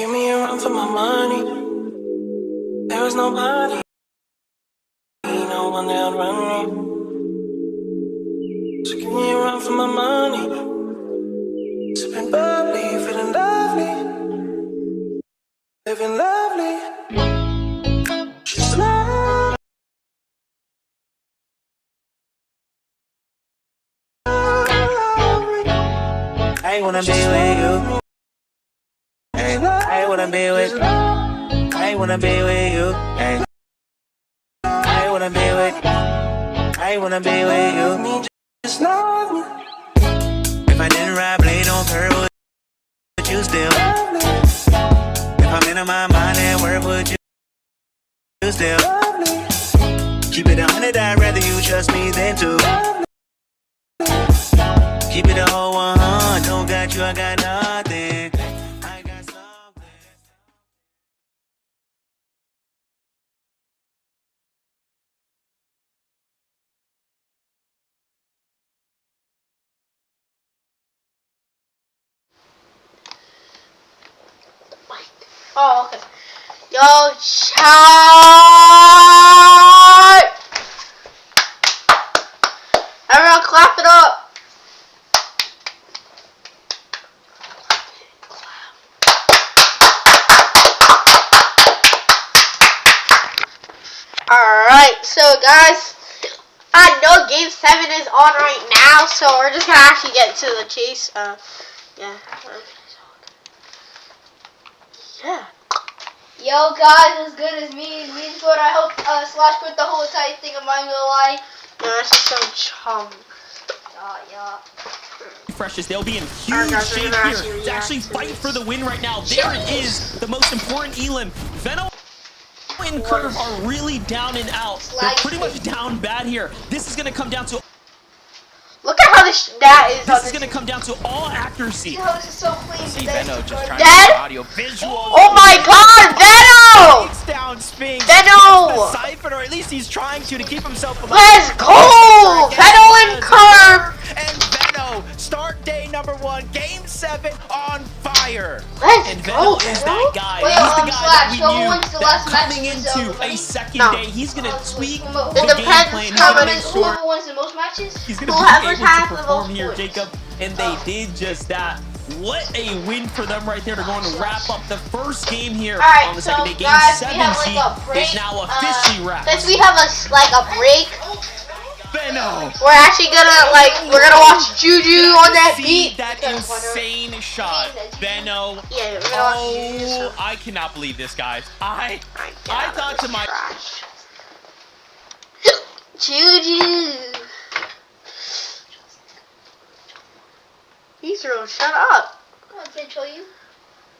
Give me a run for my money. There was nobody, no one that run me. So give me a run for my money. Sipping bubbly, feeling lovely, living lovely. Just love. I wanna be with you. I wanna be with you. I wanna be with you. I wanna be with you. I wanna be with you. Just love me. If I didn't ride blade on curve, would you still? If I'm in my mind at work, would you still? Keep it 100, I'd rather you trust me than to. Keep it a whole 100, don't got you, I got nothing. I got something. Oh, okay. Yo, chat! Everyone clap it up! Alright, so guys, I know game 7 is on right now, so we're just gonna actually get to the chase. Yeah. Yeah. Yo guys, what's good? It's me but I hope Slash quit the whole entire thing. I'm not gonna lie. Yeah, that's just so chum. Yeah. Freshest, they'll be in huge shape here to actually fight for the win right now. There it is, the most important elim. Venom and Curve are really down and out. They're pretty much down bad here. This is gonna come down to. Look at how this is. This is gonna come down to all accuracy. See how this is so clean. See Venno just trying Dead? to audio visual. Oh my God, Venno! Takes down Sphinx. Venno! Siphon, or at least he's trying to keep himself alive. Let's go! Venno and Curve! And Venno, start day number 1, game 7 on fire. Let's And go, Venno is that guy. Wait, He's the guy that we Slash, knew when's the that last match coming was into over? a second No. day, he's gonna tweak It the depends game plan. He's how gonna many- make sure Whoever wins the most matches? he's gonna whoever's be able had to the perform most here, points. Jacob. And they did just that. What a win for them right there. They're going to wrap up the first game here Alright, on the so second day. Game guys, we 7 have like seed a break. is now officially wrapped. Since we have a break, Venno. we're actually gonna watch Juju on that See beat. that insane shot. Venno. Yeah, we're gonna watch Juju. Oh, So. I cannot believe this, guys. I Alright, get out of thought this to my trash. Juju. Heathrow, shut up. I can't show you.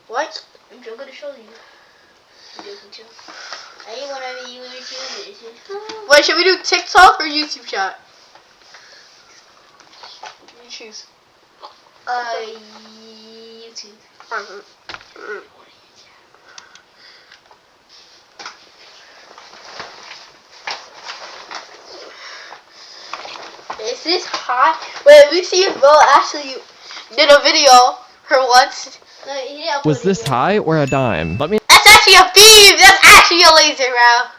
What? I'm just gonna show you. I'm joking too. I ain't wanna be you in YouTube. Wait, should we do TikTok or YouTube chat? You choose. YouTube. Is this hot? Wait, let me see if Bo actually did a video for once. No, he didn't upload Was it this yet. high or a dime? Let me That's actually a beam! That's actually a laser, bro.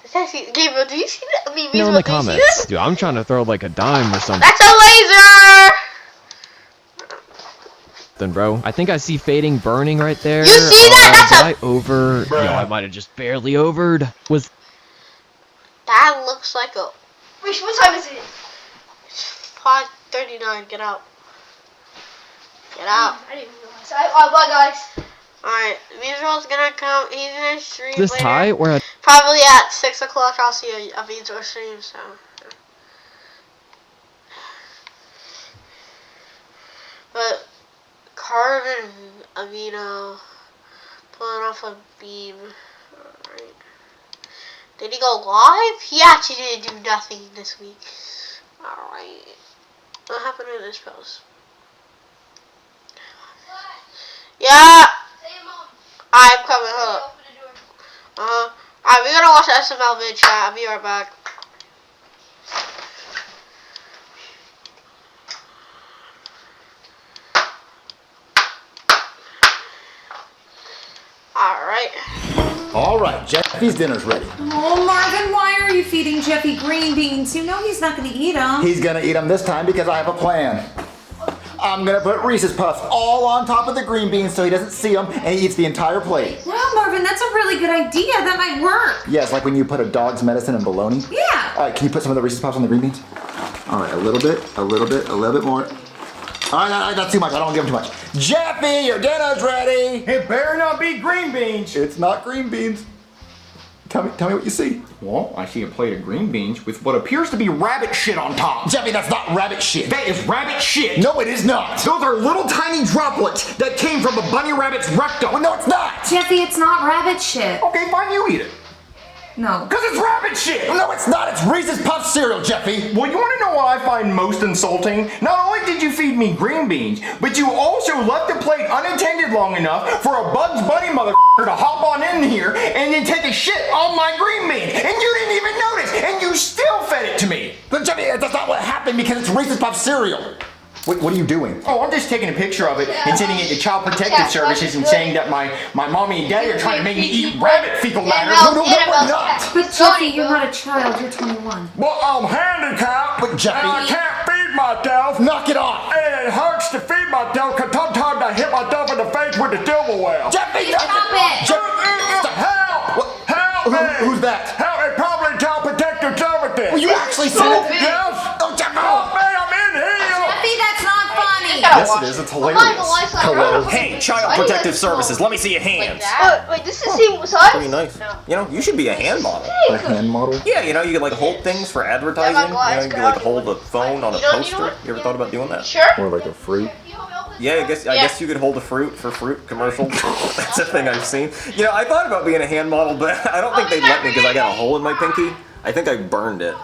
That's actually, Gabriel, do you see that? I mean, know in the do you see comments. this? Dude, I'm trying to throw like a dime or something, That's a laser! bro. I think I see fading burning right there. You see that? That's did I over? Yo, I might have just barely overed. Was That looks like a Wait, what time is it? 5:39. Get out. Get out. I didn't even realize. Bye guys. Alright, Visual's gonna come. He's gonna stream this later. high or a? Probably at 6 o'clock. I'll see a Visual stream. So. But Carvin Amino pulling off a beam. Alright. Did he go live? He actually didn't do nothing this week. Alright. What happened to this post? Yeah! I'm coming, hold up. Alright, we're gonna watch the SML vid chat. I'll be right back. Alright. All right, Jeffy's dinner's ready. Oh, Marvin, why are you feeding Jeffy green beans? You know he's not going to eat them. He's gonna eat them this time because I have a plan. I'm gonna put Reese's Puffs all on top of the green beans so he doesn't see them and he eats the entire plate. Wow, Marvin, that's a really good idea. That might work. Yes, like when you put a dog's medicine in bologna. Yeah. All right, can you put some of the Reese's Puffs on the green beans? All right, a little bit, a little bit, a little bit more. All right, that's too much. I don't give him too much. Jeffy, your dinner's ready. It better not be green beans. It's not green beans. Tell me what you see. Well, I see a plate of green beans with what appears to be rabbit shit on top. Jeffy, that's not rabbit shit. That is rabbit shit. No, it is not. Those are little tiny droplets that came from a bunny rabbit's rectum. Well, no, it's not. Jeffy, it's not rabbit shit. Okay, fine, you eat it. No. Because it's rabbit shit. Well, no, it's not. It's Reese's Puff cereal, Jeffy. Well, you want to know what I find most insulting? Not only did you feed me green beans, but you also left the plate unattended long enough for a Bugs Bunny motherfucker to hop on in here and then take a shit on my green beans. And you didn't even notice, and you still fed it to me. But Jeffy, that's not what happened because it's Reese's Puff cereal. What are you doing? Oh, I'm just taking a picture of it and sending it to Child Protective Services and saying that my mommy and daddy are trying to make me eat rabbit fecal matter. No, we're not. But Jeffy, you're not a child. You're 21. Well, I'm handicapped, But Jeffy- and I can't feed myself. Knock it off. And it hurts to feed myself because sometimes I hit myself in the face with the silverware. Jeffy, Stop it. Help! Help me! Who's that? Help me! Probably Child Protective Services. Well, you actually said it. Yes! Oh, Jeffy. Help me! I'm in here! Jeffy, that's not funny. Yes, it is. It's hilarious. Hilarious. Hey, Child Protective Services, let me see your hands. Wait, this is the same size? Pretty nice. You know, you should be a hand model. A hand model. Yeah, you know, you could like hold things for advertising. You know, you could like hold a phone on a poster. You ever thought about doing that? Sure. Or like a fruit. Yeah, I guess you could hold a fruit for fruit commercials. That's a thing I've seen. You know, I thought about being a hand model, but I don't think they'd let me because I got a hole in my pinky. I think I burned it.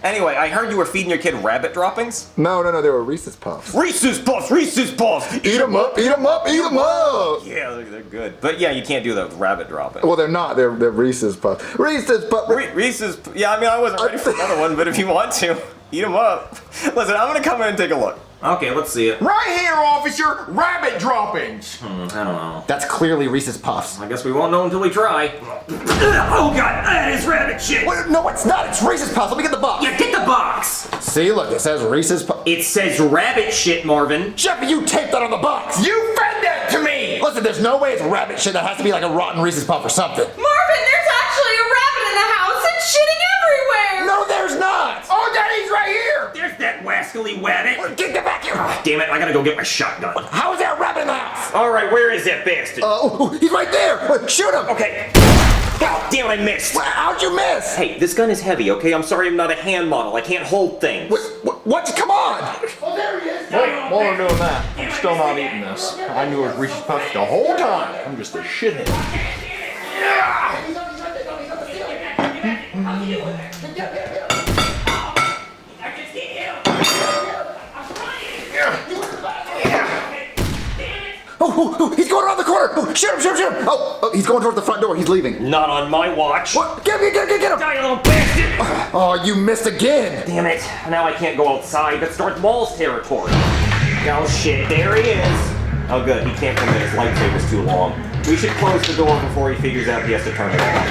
Anyway, I heard you were feeding your kid rabbit droppings. No, they were Reese's Puffs. Reese's Puffs, Reese's Puffs. Eat 'em up, eat 'em up, eat 'em up. Yeah, they're good. But yeah, you can't do that with rabbit droppings. Well, they're not. They're Reese's Puffs. Reese's Puffs. Reese's. Yeah, I mean, I wasn't ready for another one, but if you want to, eat them up. Listen, I'm gonna come in and take a look. Okay, let's see it. Right here, officer! Rabbit droppings! I don't know. That's clearly Reese's Puffs. I guess we won't know until we try. Oh god, that is rabbit shit! Wait, no, it's not. It's Reese's Puffs. Let me get the box. Yeah, get the box! See, look, it says Reese's Puffs. It says rabbit shit, Marvin. Jeffy, you taped that on the box. You fed that to me! Listen, there's no way it's rabbit shit. That has to be like a rotten Reese's Puff or something. Marvin, there's actually a rabbit in the house. It's shitting everywhere. No, there's not. Oh, Daddy's right here! There's that wascally rabbit. Get back here. Damn it, I gotta go get my shotgun. How is there a rabbit in the house? Alright, where is that bastard? Oh, he's right there. Shoot him. Okay. God damn it, I missed. How'd you miss? Hey, this gun is heavy, okay? I'm sorry I'm not a hand model. I can't hold things. What? Come on. Wait, while we're doing that, I'm still not eating this. I knew it was Reese's Puffs the whole time. I'm just a shithead. Oh, he's going around the corner. Oh, shoot him. Oh, he's going towards the front door. He's leaving. Not on my watch. What? Get him. Die, you little bastard! Oh, you missed again. Damn it. Now I can't go outside. That's Darth Maul's territory. Oh shit, there he is. Oh good, he can't come in. His lightsaber's too long. We should close the door before he figures out he has to turn it on.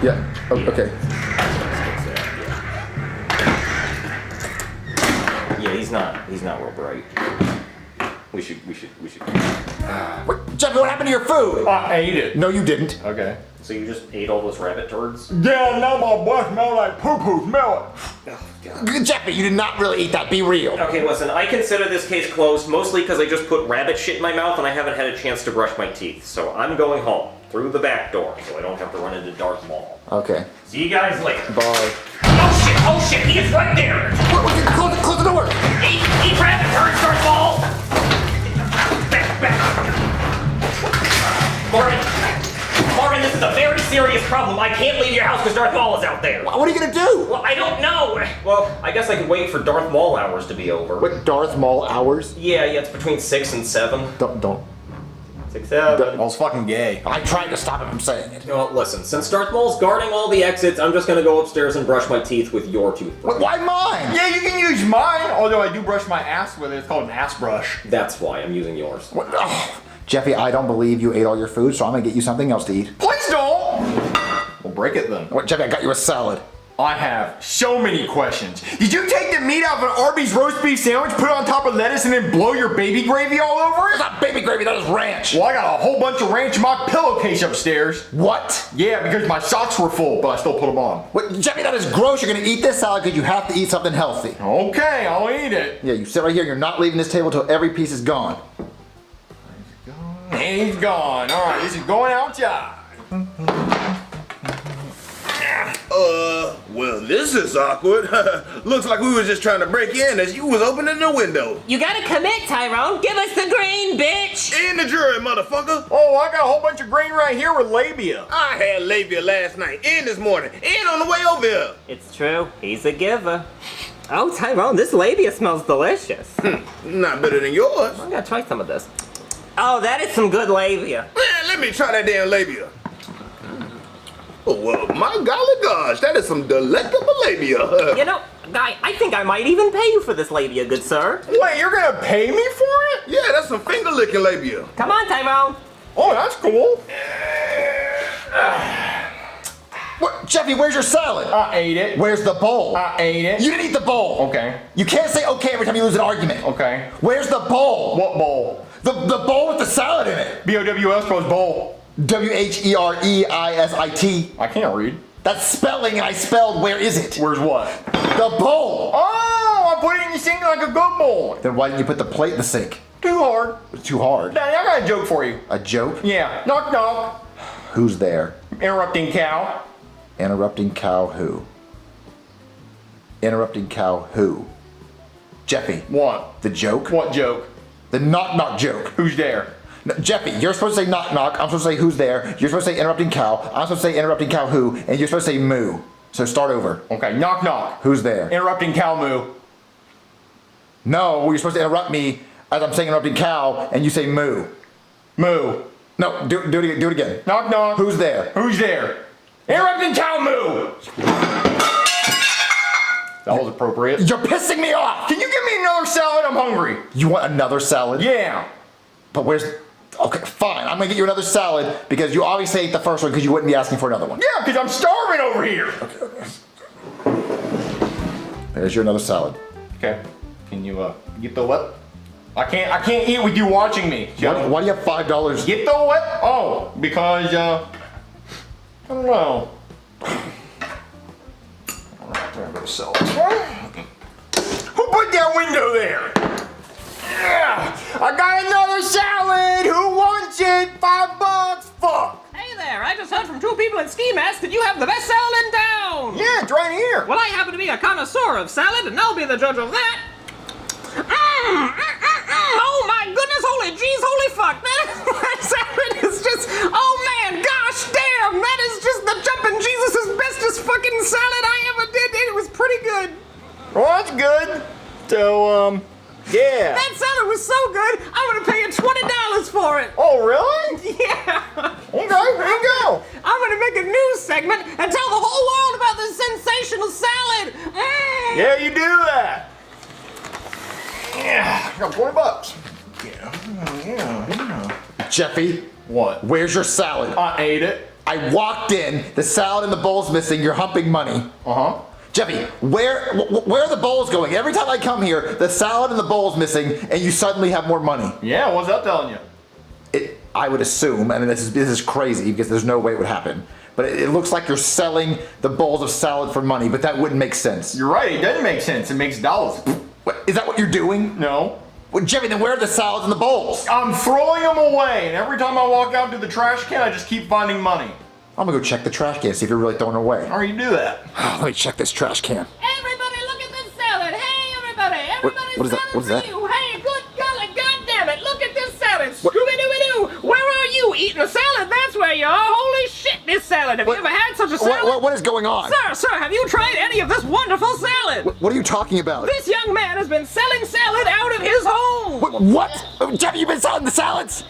Yeah. Oh, okay. Yeah, he's not real bright. We should. Wait, Jeffy, what happened to your food? I ate it. No, you didn't. Okay. So you just ate all those rabbit turds? Yeah, now my breath smells like poo-poo. Smell it. Oh, God. Jeffy, you did not really eat that. Be real. Okay, listen, I consider this case closed mostly because I just put rabbit shit in my mouth and I haven't had a chance to brush my teeth. So I'm going home through the back door so I don't have to run into Darth Maul. Okay. See you guys later. Bye. Oh shit, he is right there! Close the door. Eat rabbit turds, Darth Maul! Back. Marvin, this is a very serious problem. I can't leave your house because Darth Maul is out there. What are you gonna do? Well, I don't know. Well, I guess I could wait for Darth Maul hours to be over. What, Darth Maul hours? Yeah, it's between 6 and 7. Don't. 6, 7. Maul's fucking gay. I tried to stop him from saying it. Well, listen, since Darth Maul's guarding all the exits, I'm just gonna go upstairs and brush my teeth with your toothbrush. Why mine? Yeah, you can use mine, although I do brush my ass with it. It's called an ass brush. That's why I'm using yours. What? Oh, Jeffy, I don't believe you ate all your food, so I'm gonna get you something else to eat. Please don't! We'll break it then. What, Jeffy, I got you a salad. I have so many questions. Did you take the meat out of an Arby's roast beef sandwich, put it on top of lettuce, and then blow your baby gravy all over it? It's not baby gravy, that is ranch. Well, I got a whole bunch of ranch in my pillowcase upstairs. What? Yeah, because my socks were full, but I still put them on. What, Jeffy, that is gross. You're gonna eat this salad because you have to eat something healthy. Okay, I'll eat it. Yeah, you sit right here and you're not leaving this table until every piece is gone. And he's gone. All right, this is going outside. Well, this is awkward. Looks like we was just trying to break in as you was opening the window. You gotta commit, Tyrone. Give us the green, bitch. In the jury, motherfucker. Oh, I got a whole bunch of grain right here with labia. I had labia last night and this morning and on the way over here. It's true. He's a giver. Oh, Tyrone, this labia smells delicious. Not better than yours. I gotta try some of this. Oh, that is some good labia. Man, let me try that damn labia. Oh, well, my golly gosh, that is some delectable labia. You know, Guy, I think I might even pay you for this labia, good sir. Wait, you're gonna pay me for it? Yeah, that's some finger licking labia. Come on, Tyrone. Oh, that's cool. What, Jeffy, where's your salad? I ate it. Where's the bowl? I ate it. You didn't eat the bowl. Okay. You can't say okay every time you lose an argument. Okay. Where's the bowl? What bowl? The bowl with the salad in it. B-O-W-S spells bowl. W-H-E-R-E-I-S-I-T. I can't read. That's spelling and I spelled where is it? Where's what? The bowl. Oh, I put it in the sink like a good boy. Then why didn't you put the plate in the sink? Too hard. It's too hard. Daddy, I got a joke for you. A joke? Yeah. Knock, knock. Who's there? Interrupting cow. Interrupting cow who? Interrupting cow who? Jeffy. What? The joke? What joke? The knock joke. Who's there? No, Jeffy, you're supposed to say knock. I'm supposed to say who's there. You're supposed to say interrupting cow. I'm supposed to say interrupting cow who. And you're supposed to say moo. So start over. Okay, knock knock. Who's there? Interrupting cow moo. No, you're supposed to interrupt me as I'm saying interrupting cow and you say moo. Moo. No, do it again. Knock knock. Who's there? Who's there? Interrupting cow moo. That was appropriate. You're pissing me off. Can you give me another salad? I'm hungry. You want another salad? Yeah. But where's... Okay, fine. I'm gonna get you another salad because you obviously ate the first one because you wouldn't be asking for another one. Yeah, because I'm starving over here. Okay. There's your another salad. Okay. Can you get the what? I can't eat with you watching me. Why do you have $5? Get the what? Oh, because I don't know. Who put that window there? Yeah, I got another salad. Who wants it? $5. Fuck. Hey there, I just heard from two people in Ski Mask that you have the best salad in town. Yeah, it's right here. Well, I happen to be a connoisseur of salad, and I'll be the judge of that. Oh my goodness, holy jeez, holy fuck. That salad is just, oh man, gosh damn, that is just the jumping Jesus' bestest fucking salad I ever did. It was pretty good. Well, that's good. So, yeah. That salad was so good, I'm gonna pay you $20 for it. Oh, really? Yeah. Okay, here you go. I'm gonna make a news segment and tell the whole world about this sensational salad. Yeah, you do that. Yeah, I got $20. Yeah. Jeffy. What? Where's your salad? I ate it. I walked in, the salad and the bowl's missing, you're humping money. Uh-huh. Jeffy, where are the bowls going? Every time I come here, the salad and the bowl's missing, and you suddenly have more money. Yeah, what's that telling you? I would assume, I mean, this is crazy because there's no way it would happen, but it looks like you're selling the bowls of salad for money, but that wouldn't make sense. You're right, it doesn't make sense. It makes dollars. Is that what you're doing? No. Well, Jeffy, then where are the salads and the bowls? I'm throwing them away, and every time I walk out to the trash can, I just keep finding money. I'm gonna go check the trash can, see if you're really throwing it away. How do you do that? Let me check this trash can. Everybody look at this salad. Hey, everybody. What is that? What is that? Hey, good golly, goddammit, look at this salad. Scooby-Dooby-Doo. Where are you? Eating a salad? That's where you are. Holy shit, this salad. Have you ever had such a salad? What is going on? Sir, have you tried any of this wonderful salad? What are you talking about? This young man has been selling salad out of his home. What? Jeffy, you've been selling the salads?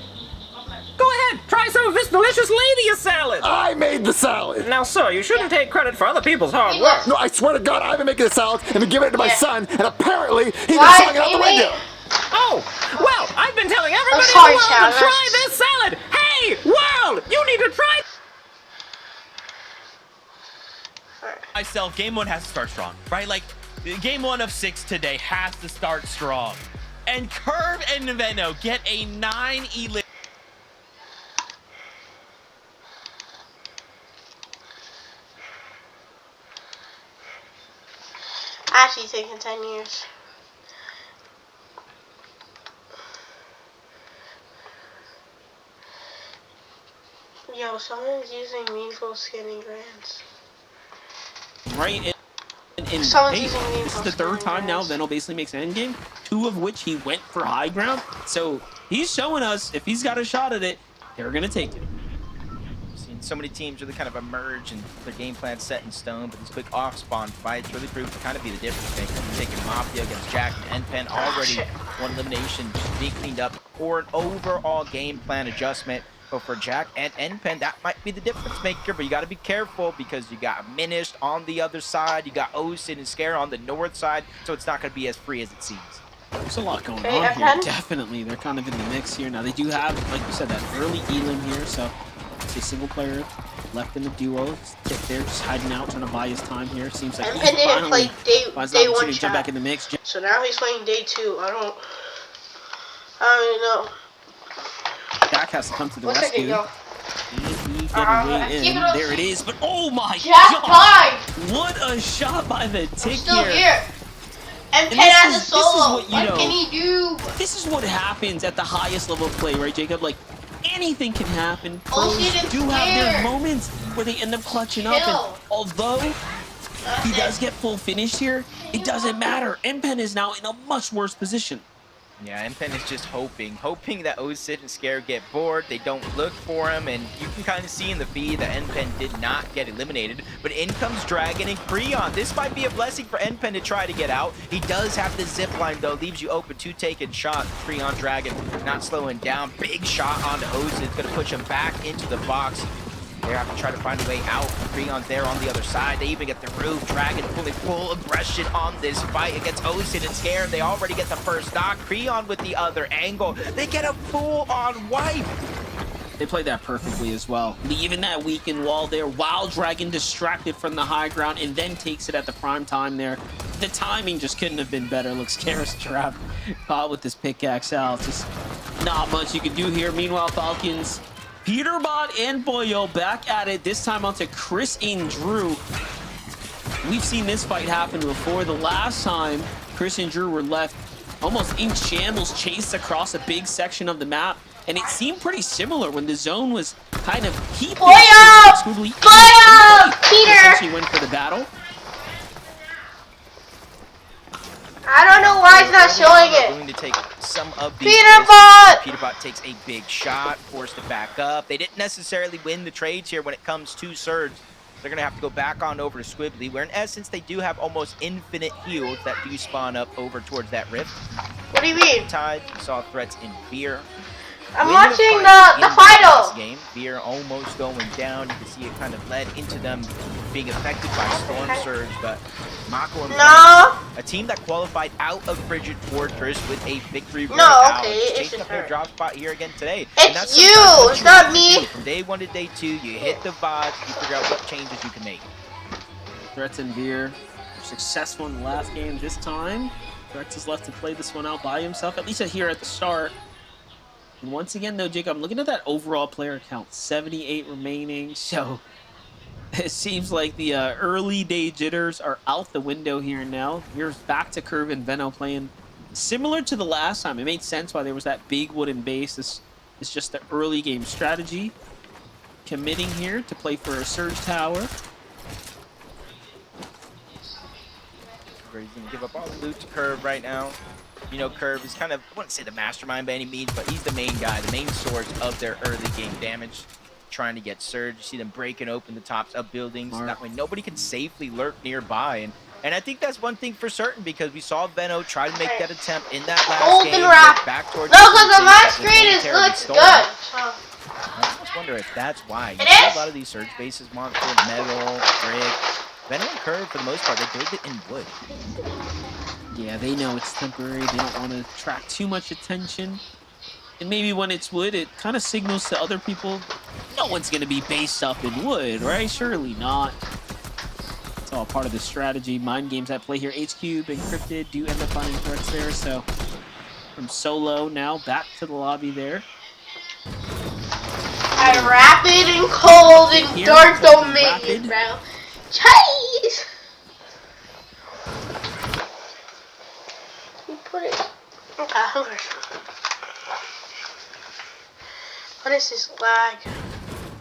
Go ahead, try some of this delicious labia salad. I made the salad. Now, sir, you shouldn't take credit for other people's hard work. No, I swear to God, I've been making the salad and been giving it to my son, and apparently he's been selling it out the window. Oh, Oh, well, I've been telling everybody in the sorry, world Chad, to try this salad. Hey, world, you need to try. Myself, game one has to start strong, right? Like, game 1 of 6 today has to start strong. And Curve and Veno get a 9 elim. Actually taking 10 years. Yo, someone's using meaningful skinny grants. Right? And Someone's hey, using this is meaningful the third skinny time now grants. Veno basically makes an endgame, 2 of which he went for high ground. So he's showing us if he's got a shot at it, they're going to take it. Seen so many teams really kind of emerge and their game plan set in stone, but these quick off-spawn fights really proved to kind of be the difference maker. You're taking Mafia against Jack and Pen, already one elimination just being cleaned up, or an overall game plan adjustment. But for Jack and Npen, that might be the difference maker, but you got to be careful because you got Minished on the other side, you got Osin and Scare on the north side, so it's not going to be as free as it seems. There's a lot going Okay, on here. Npen? Definitely. They're kind of in the mix here. Now, they do have, like you said, that early Elim here, so it's a single player left in the duo. Tick there, just hiding out, trying to buy his time here. Seems like Npen he didn't finally play finds an day opportunity 1 to jump back in the mix. So now he's playing day 2. I don't really know. Jack has to come to the 1 second, rescue. yo. He getting way in. keep it up. There it is. But oh my Jack god! time. What a shot by the Tick Still here. here. And And Pen this has a is solo. what, you What know, can he do? This is what happens at the highest level of play, right, Jacob? Like, anything can happen. Oh, Pros he didn't do have their scare. moments where they end up clutching up. Kill. And although he does get full finish here, it doesn't matter. Npen is now in a much worse position. Yeah, Npen is just hoping that Osid and Scare get bored, they don't look for him, and you can kind of see in the feed that Npen did not get eliminated, but in comes Dragon and Creon. This might be a blessing for Npen to try to get out. He does have the zip line, though, leaves you open to taking shot. Creon Dragon not slowing down. Big shot onto Osid. It's going to push him back into the box. They have to try to find a way out. Creon's there on the other side. They even get the roof. Dragon pulling full aggression on this fight against Osin and Scare. They already get the first knock. Creon with the other angle. They get a full-on wipe. They played that perfectly as well. Leaving that weakened wall there while Dragon distracted from the high ground and then takes it at the prime time there. The timing just couldn't have been better. Looks Scare's trapped. Caught with this pickaxe out. Just not much you can do here. Meanwhile, Falcons, Peterbot and Boyo back at it. This time onto Chris and Drew. We've seen this fight happen before. The last time Chris and Drew were left almost in shambles, chased across a big section of the map. And it seemed pretty similar when the zone was kind of keeping Squibbly. Peter! He went for the battle. I don't know why it's not showing it. Going to take some of these Peterbot! Peterbot takes a big shot, forced to back up. They didn't necessarily win the trades here when it comes to Surge. They're going to have to go back on over to Squibbly, where in essence they do have almost infinite heals that do spawn up over towards that rift. What do you mean? Tide, we saw threats in Beer. I'm Win watching fight the in final. this game. Beer almost going down. You can see it kind of led into them being affected by Storm Surge, but Mako and a team that qualified out of Frigid Fortress with a victory. Taking up their drop spot here again today. It's you, it's not me. From day 1 to day 2, you hit the VODs, you figure out what changes you can make. Threats and Veer were successful in the last game this time. Threats is left to play this one out by himself, at least here at the start. And once again, though, Jake, I'm looking at that overall player count, 78 remaining. So it seems like the early day jitters are out the window here now. Here's back to Curve and Veno playing similar to the last time. It made sense why there was that big wooden base. This is just the early game strategy. Committing here to play for a Surge Tower. He's going to give up all the loot to Curve right now. You know, Curve is kind of, I wouldn't say the mastermind by any means, but he's the main guy, the main source of their early game damage. Trying to get Surge. You see them breaking open the tops of buildings. That way nobody can safely lurk nearby. And I think that's one thing for certain, because we saw Veno try to make that attempt in that last game. Back towards because my screen looks good. I almost wonder if that's why. You see a lot of these Surge bases, Monster, Metal, Brick, Venom and Curve, for the most part, they build it in wood. Yeah, they know it's temporary. They don't want to attract too much attention. And maybe when it's wood, it kind of signals to other people, no one's going to be based up in wood, right? Surely not. It's all part of the strategy. Mind games at play here. H-Cube and Cryptid do end up finding threats there. So from Solo now back to the lobby there. And Rapid and Cold and Dark Dominion, bro. Chase! You put it. Okay. What is this lag?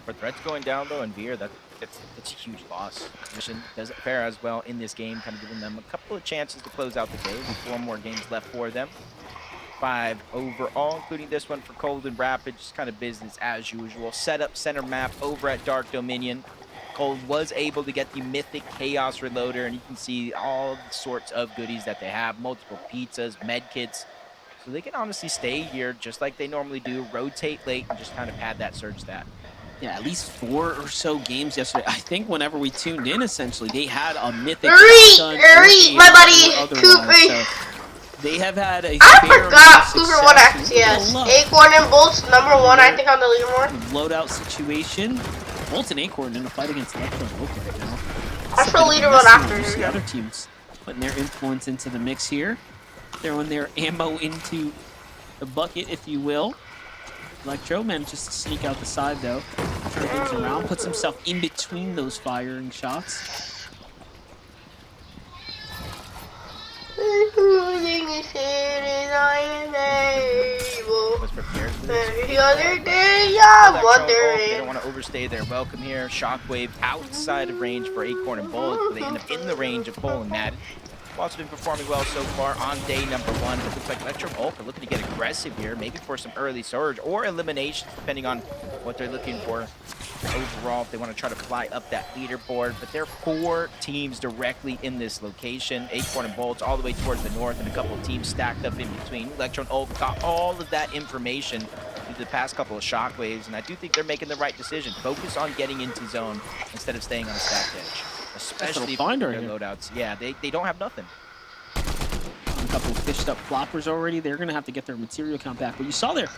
For threats going down though, and Veer, that's a huge loss. Mission doesn't fare as well in this game, kind of giving them a couple of chances to close out the day. 4 more games left for them. 5 overall, including this one for Cold and Rapid, just kind of business as usual. Set up center map over at Dark Dominion. Cold was able to get the Mythic Chaos Reloader, and you can see all sorts of goodies that they have. Multiple pizzas, med kits. So they can honestly stay here just like they normally do, rotate late, and just kind of pad that surge stat. Yeah, at least 4 or so games yesterday. I think whenever we tuned in, essentially, they had a Mythic shotgun. My buddy, Cooper. So they have had a I forgot Cooper won XCS. Acorn and Bolts, #1, I think, on the leaderboard. Loadout situation. Bolt and Acorn in a fight against Electro and Oak right now. That's the leaderboard after. The other teams putting their influence into the mix here. Throwing their ammo into the bucket, if you will. Electro manages to sneak out the side, though. Turn things around, puts himself in between those firing shots. The other day, I'm wondering. They don't want to overstay their welcome here. Shockwave outside of range for Acorn and Bullet, but they end up in the range of Bull and Madden. Also been performing well so far on day #1. It looks like Electro Bulk are looking to get aggressive here, maybe for some early surge or eliminations, depending on what they're looking for overall, if they want to try to fly up that leaderboard. But there are 4 teams directly in this location. Acorn and Bolts all the way towards the north, and a couple of teams stacked up in between. Electro and Ulk got all of that information through the past couple of shockwaves, and I do think they're making the right decision. Focus on getting into zone instead of staying on a stacked edge. Especially for their loadouts. Yeah, they don't have nothing. A couple of fished up floppers already. They're going to have to get their material count back. But you saw there,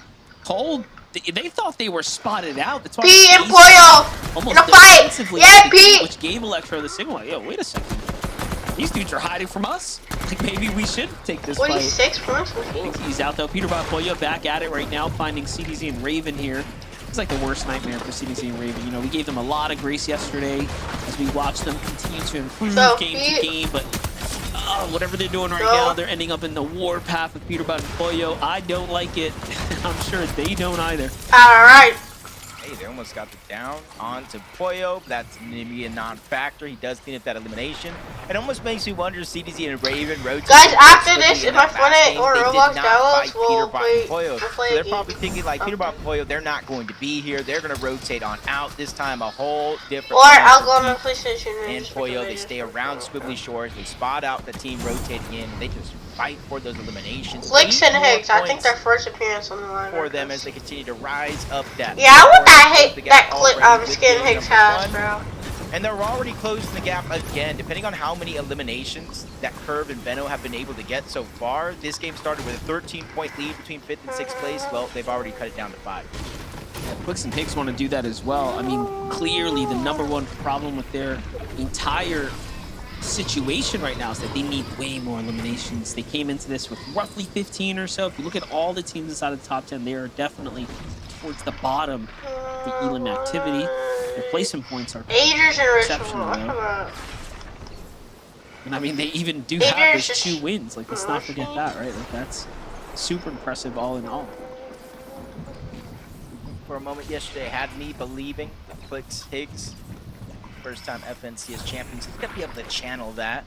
Cold, they thought they were spotted out. That's why Pete and Pollo almost in a fight. Yeah, Pete. Which gave Electro the signal. Like, yo, wait a second. These dudes are hiding from us. Like, maybe we should take this 46 fight. He's out, though. Peterbot Pollo back at it right now, finding CDZ and Raven here. It's like the worst nightmare for CDZ and Raven. You know, we gave them a lot of grace yesterday as we watched them continue to improve game to game, but whatever they're doing right now, they're ending up in the war path with Peterbot and Pollo. I don't like it. I'm sure they don't either. All right. Hey, they almost got the down onto Pollo. That's maybe a non-factor. He does clean up that elimination. It almost makes me wonder if CDZ and Raven rotate. Guys, after this, if my Fortnite or Roblox downloads, we'll play so they're probably thinking, like, Peterbot and Pollo, they're not going to be here. They're going to rotate on out. This time, a whole different... Or I'll go on my PlayStation. And Pollo, they stay around Squibbly Shores. They spot out the team rotating in. They just fight for those eliminations. Clix and Higgs, I think their first appearance on the line. For them as they continue to rise up that... Yeah, I want that skin Higgs has, bro. And they're already closing the gap again. Depending on how many eliminations that Curve and Benno have been able to get so far, this game started with a 13-point lead between 5th and 6th place. Well, they've already cut it down to 5. Clix and Higgs want to do that as well. I mean, clearly the #1 problem with their entire situation right now is that they need way more eliminations. They came into this with roughly 15 or so. If you look at all the teams inside of the top 10, they are definitely towards the bottom of the Elam activity. Their placement points are exceptional, though. And I mean, they even do have those 2 wins. Like, let's not forget that, right? Like, that's super impressive all in all. For a moment yesterday, had me believing Clix Higgs, first time FNCS champions, he's going to be able to channel that.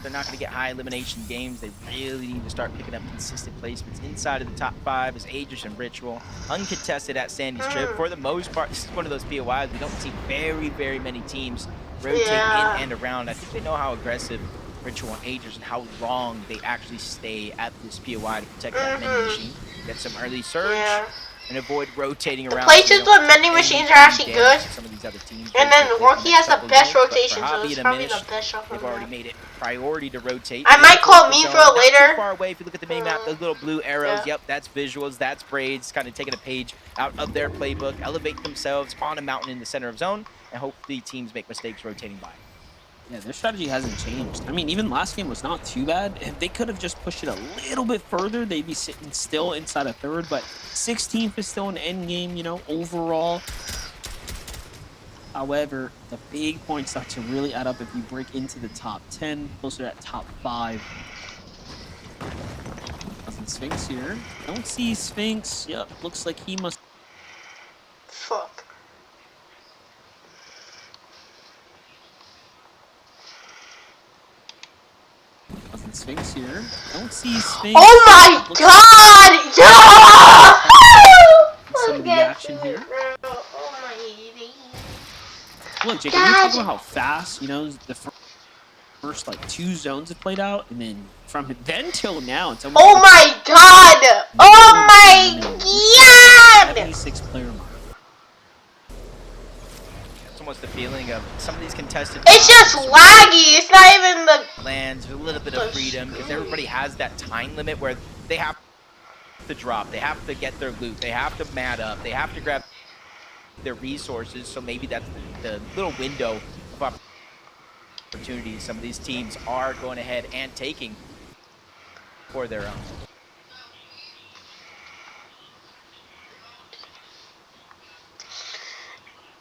They're not going to get high elimination games. They really need to start picking up consistent placements inside of the top 5 as Aegis and Ritual. Uncontested at Sandy's Trip. For the most part, this is one of those POIs we don't see very many teams rotate in and around. I think they know how aggressive Ritual and Aegis and how long they actually stay at this POI to protect that mini machine. Get some early surge. and avoid rotating The around. places with vending machines are actually good. Some of these other teams. And then Rocky has the best rotation, so it's probably the best shot They've from already there. made it priority to rotate. I might call me for it Not later. too far away. If you look at the minimap, those little blue arrows. Yeah. Yep, that's visuals. That's Braids kind of taking a page out of their playbook, elevate themselves on a mountain in the center of zone, and hopefully teams make mistakes rotating by. Yeah, their strategy hasn't changed. I mean, even last game was not too bad. If they could have just pushed it a little bit further, they'd be sitting still inside a third. But 16th is still an end game, you know, overall. However, the big points start to really add up if you break into the top 10, closer to that top 5. Nothing Sphinx here. Don't see Sphinx. Yep, looks like he must. Fuck. Nothing Sphinx here. Don't see Sphinx. Oh my god! Yeah! Some of the action here. Oh my. Look, Jake, we were talking about how fast, you know, the first like 2 zones have played out, and then from then till now, it's almost. Oh my god! Oh my god! 76 player mark. It's almost the feeling of some of these contested. It's just laggy. It's not even the lands with a little bit of freedom because everybody has that time limit where they have to drop, they have to get their loot, they have to mat up, they have to grab their resources. So maybe that's the little window of opportunities some of these teams are going ahead and taking for their own.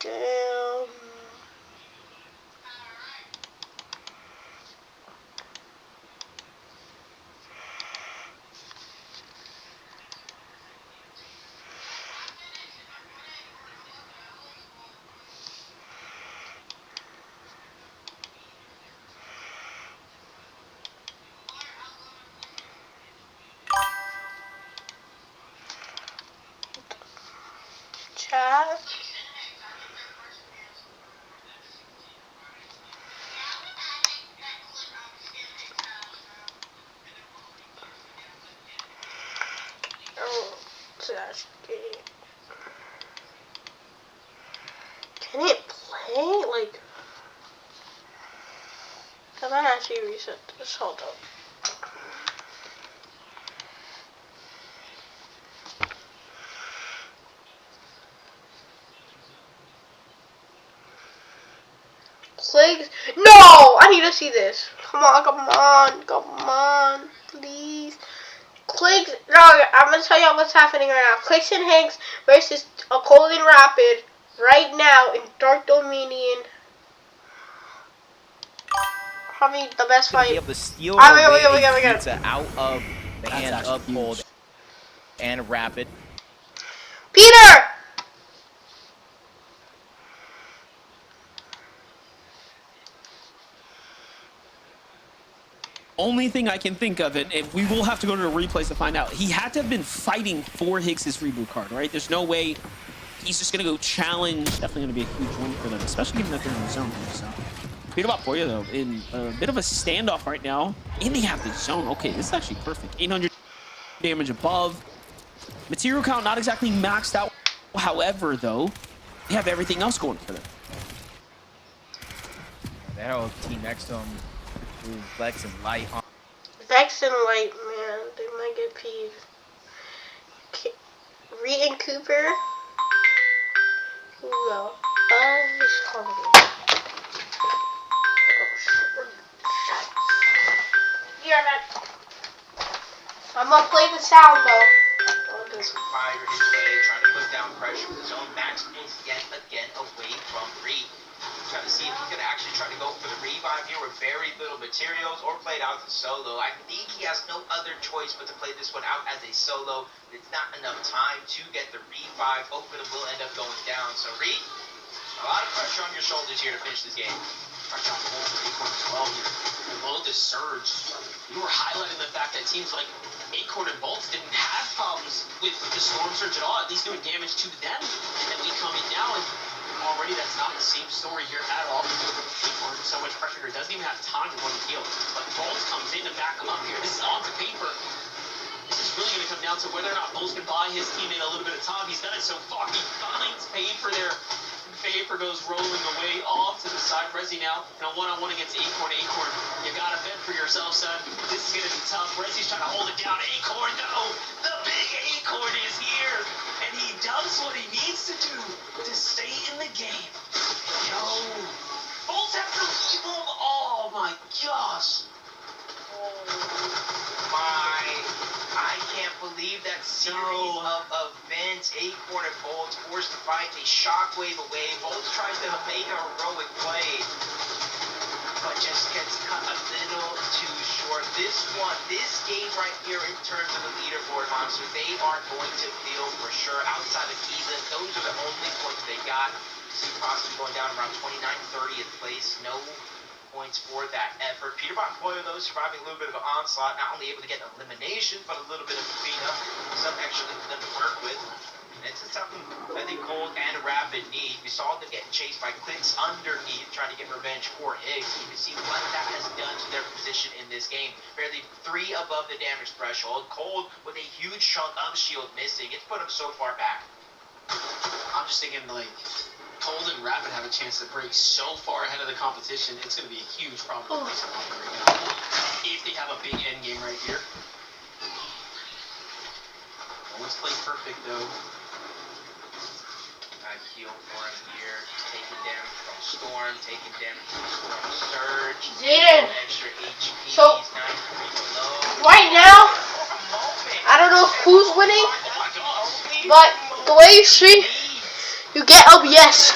damn. Chat. Oh, slash game. Can it play? Like, I might actually reset this. Hold up. Clix. No! I need to see this. Come on, come on, come on, please. Clix. No, I'm gonna tell y'all what's happening right now. Clix and Hanks versus a Colin Rapid right now in Dark Dominion. Probably the best fight. Be able to steal we got it. pizza out of the hand of Cold and Rapid. Peter! Only thing I can think of it, and we will have to go to the replays to find out. He had to have been fighting for Higgs's reboot card, right? There's no way he's just gonna go challenge. Definitely gonna be a huge win for them, especially given that they're in the zone here. So, Peterbot for you though, in a bit of a standoff right now, and they have the zone. Okay, this is actually perfect. 800 damage above. Material count not exactly maxed out. However, though, they have everything else going for them. That whole team next to him. Vex and Light on. Vex and Light, man, they might get peeved. Reed and Cooper. Who else? He's calling me. Oh shit. You're not. I'm gonna play the sound though. Fire his way, trying to put down pressure with his own max is yet again away from Reed. Trying to see if he could actually try to go for the revive here with very little materials or play it out as a solo. I think he has no other choice but to play this one out as a solo. It's not enough time to get the revive. Hopefully it will end up going down. So Reed, a lot of pressure on your shoulders here to finish this game. Pressure on the whole Acorn as well here. Below the surge, you were highlighting the fact that teams like Acorn and Bolts didn't have problems with the Storm Surge at all, at least doing damage to them. And then we come in now and already that's not the same story here at all. Acorn, so much pressure here, doesn't even have time to run the heal. But Bolts comes in to back him up here. This is on the paper. This is really going to come down to whether or not Bulls can buy his teammate a little bit of time. He's done it so far. He finds Paper there. Paper goes rolling away off to the side. Resi now in a one-on-one against Acorn. Acorn, you got to fend for yourself, son. This is going to be tough. Resi's trying to hold it down. Acorn, no! The big Acorn is here! And he does what he needs to do to stay in the game. Yo! Bulls have to leave him. Oh my gosh! I can't believe that series of events. Acorn and Bolts forced to fight a shockwave away. Bolts tries to make a heroic play, but just gets cut a little too short. This game right here in terms of the leaderboard monster, they are going to feel for sure. Outside of Eva, those are the only points they got. See possibly going down around 29th, 30th place. No points for that effort. Peterbot and Pollo, though, surviving a little bit of an onslaught, not only able to get an elimination, but a little bit of cleanup, some extra for them to work with. And it's something I think Cold and Rapid need. We saw them getting chased by Clix underneath, trying to get revenge for Higgs. You can see what that has done to their position in this game. Barely 3 above the damage threshold. Cold with a huge chunk of shield missing. It's put them so far back. I'm just thinking, like, Cold and Rapid have a chance to break so far ahead of the competition. It's going to be a huge problem for Mason Walker right now. If they have a big end game right here. No one's played perfect, though. I heal for him here. Taking damage from Storm, taking damage from Storm Surge. Jaden. Extra HP. So, He's 93 below. right now, I don't know who's winning, but the way you stream, you get OBS.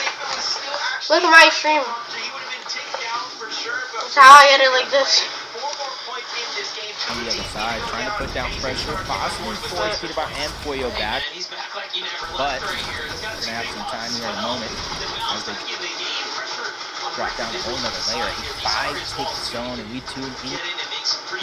Look at my stream. That's how I get it like this. On the other side, trying to put down pressure, possibly force Peterbot and Pollo back. But we're going to have some time here in a moment as they drop down a whole nother layer. 8-5 take the zone, and we 2 in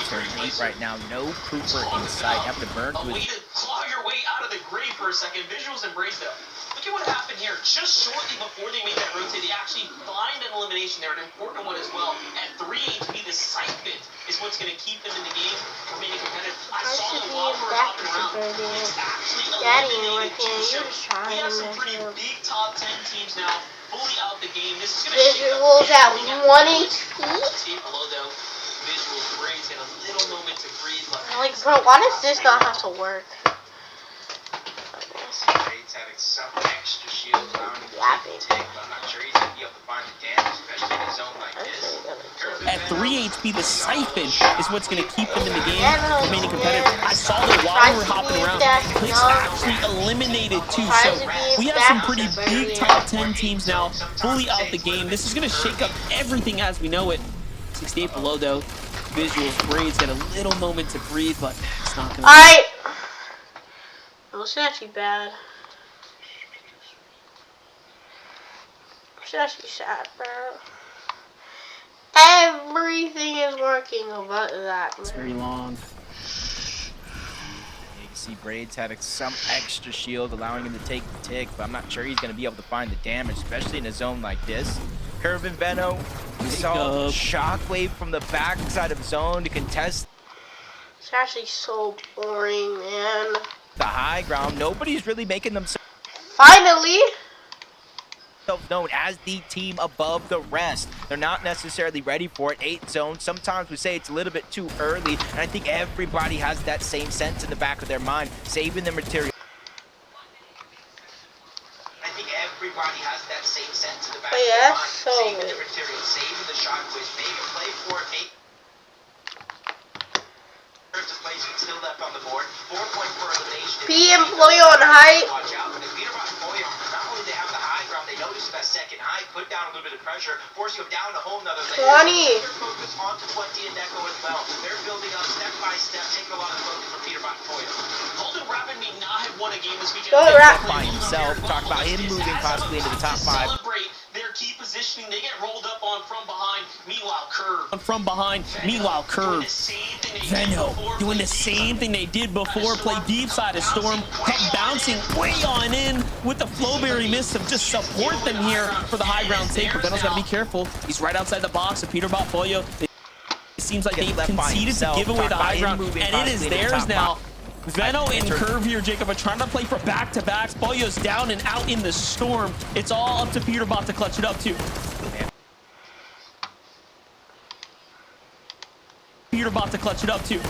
turn 8 right now. No Cooper in sight. Have to burn to A way his... to claw your way out of the grave for a second. Visuals embrace them. Look at what happened here. Just shortly before they made that rotate, they actually find an elimination there, an important one as well. At 3 HP, the siphon is what's going to keep them in the game, remaining competitive. I saw the Whopper hopping around. It's actually eliminated too. So we have some pretty big top 10 teams now, fully out the game. This is going to Visuals at 1 HP. Below though, Visuals brings in a little moment to breathe. Like, bro, why does this not have to work? Raid's having some extra shield allowing him to take, but I'm not sure he's going to be able to find the damage, especially in a zone like this. At 3 HP, the siphon is what's going to keep them in the game, remaining competitive. I saw them while we were hopping around. Clix actually eliminated too, so we have some pretty big top 10 teams now, fully out the game. This is going to shake up everything as we know it. 68 below though. Visuals, Braids get a little moment to breathe, but it's not going to. Alright. This is actually bad. It's actually sad, bro. Everything is working about that. It's very long. You can see Braids having some extra shield, allowing him to take the tick, but I'm not sure he's going to be able to find the damage, especially in a zone like this. Curve and Veno, we saw Shockwave from the backside of zone to contest. It's actually so boring, man. The high ground, nobody's really making themselves Finally known as the team above the rest. They're not necessarily ready for it. 8 zone, sometimes we say it's a little bit too early, and I think everybody has that same sense in the back of their mind, saving the material. I think everybody has that same sense in the back of their mind, saving the material, saving the shockwaves, maybe play for it, maybe displacement still left on the board. 4 point for elimination. PM Pollo on height. Watch out, but if Peterbot and Pollo, not only they have the high ground, they notice that second height, put down a little bit of pressure, force you down a whole nother layer. 20. They're focused onto 20 and Echo as well. They're building up step by step, taking a lot of focus from Peterbot and Pollo. Golden Rapid may not have won a game this weekend. By himself, talk about him moving possibly into the top 5. Celebrate their key positioning. They get rolled up on from behind. Meanwhile, Curve. From behind. Meanwhile, Curve. Veno doing the same thing they did before. Play deep side of Storm. Come bouncing way on in with the Flowberry miss of just support them here for the high ground take. But Veno's got to be careful. He's right outside the box of Peterbot Pollo. It seems like they've conceded to give away the high ground, and it is theirs now. Veno and Curve here, Jacob, are trying to play for back-to-backs. Pollo's down and out in the storm. It's all up to Peterbot to clutch it up, too. Peterbot to clutch it up, too.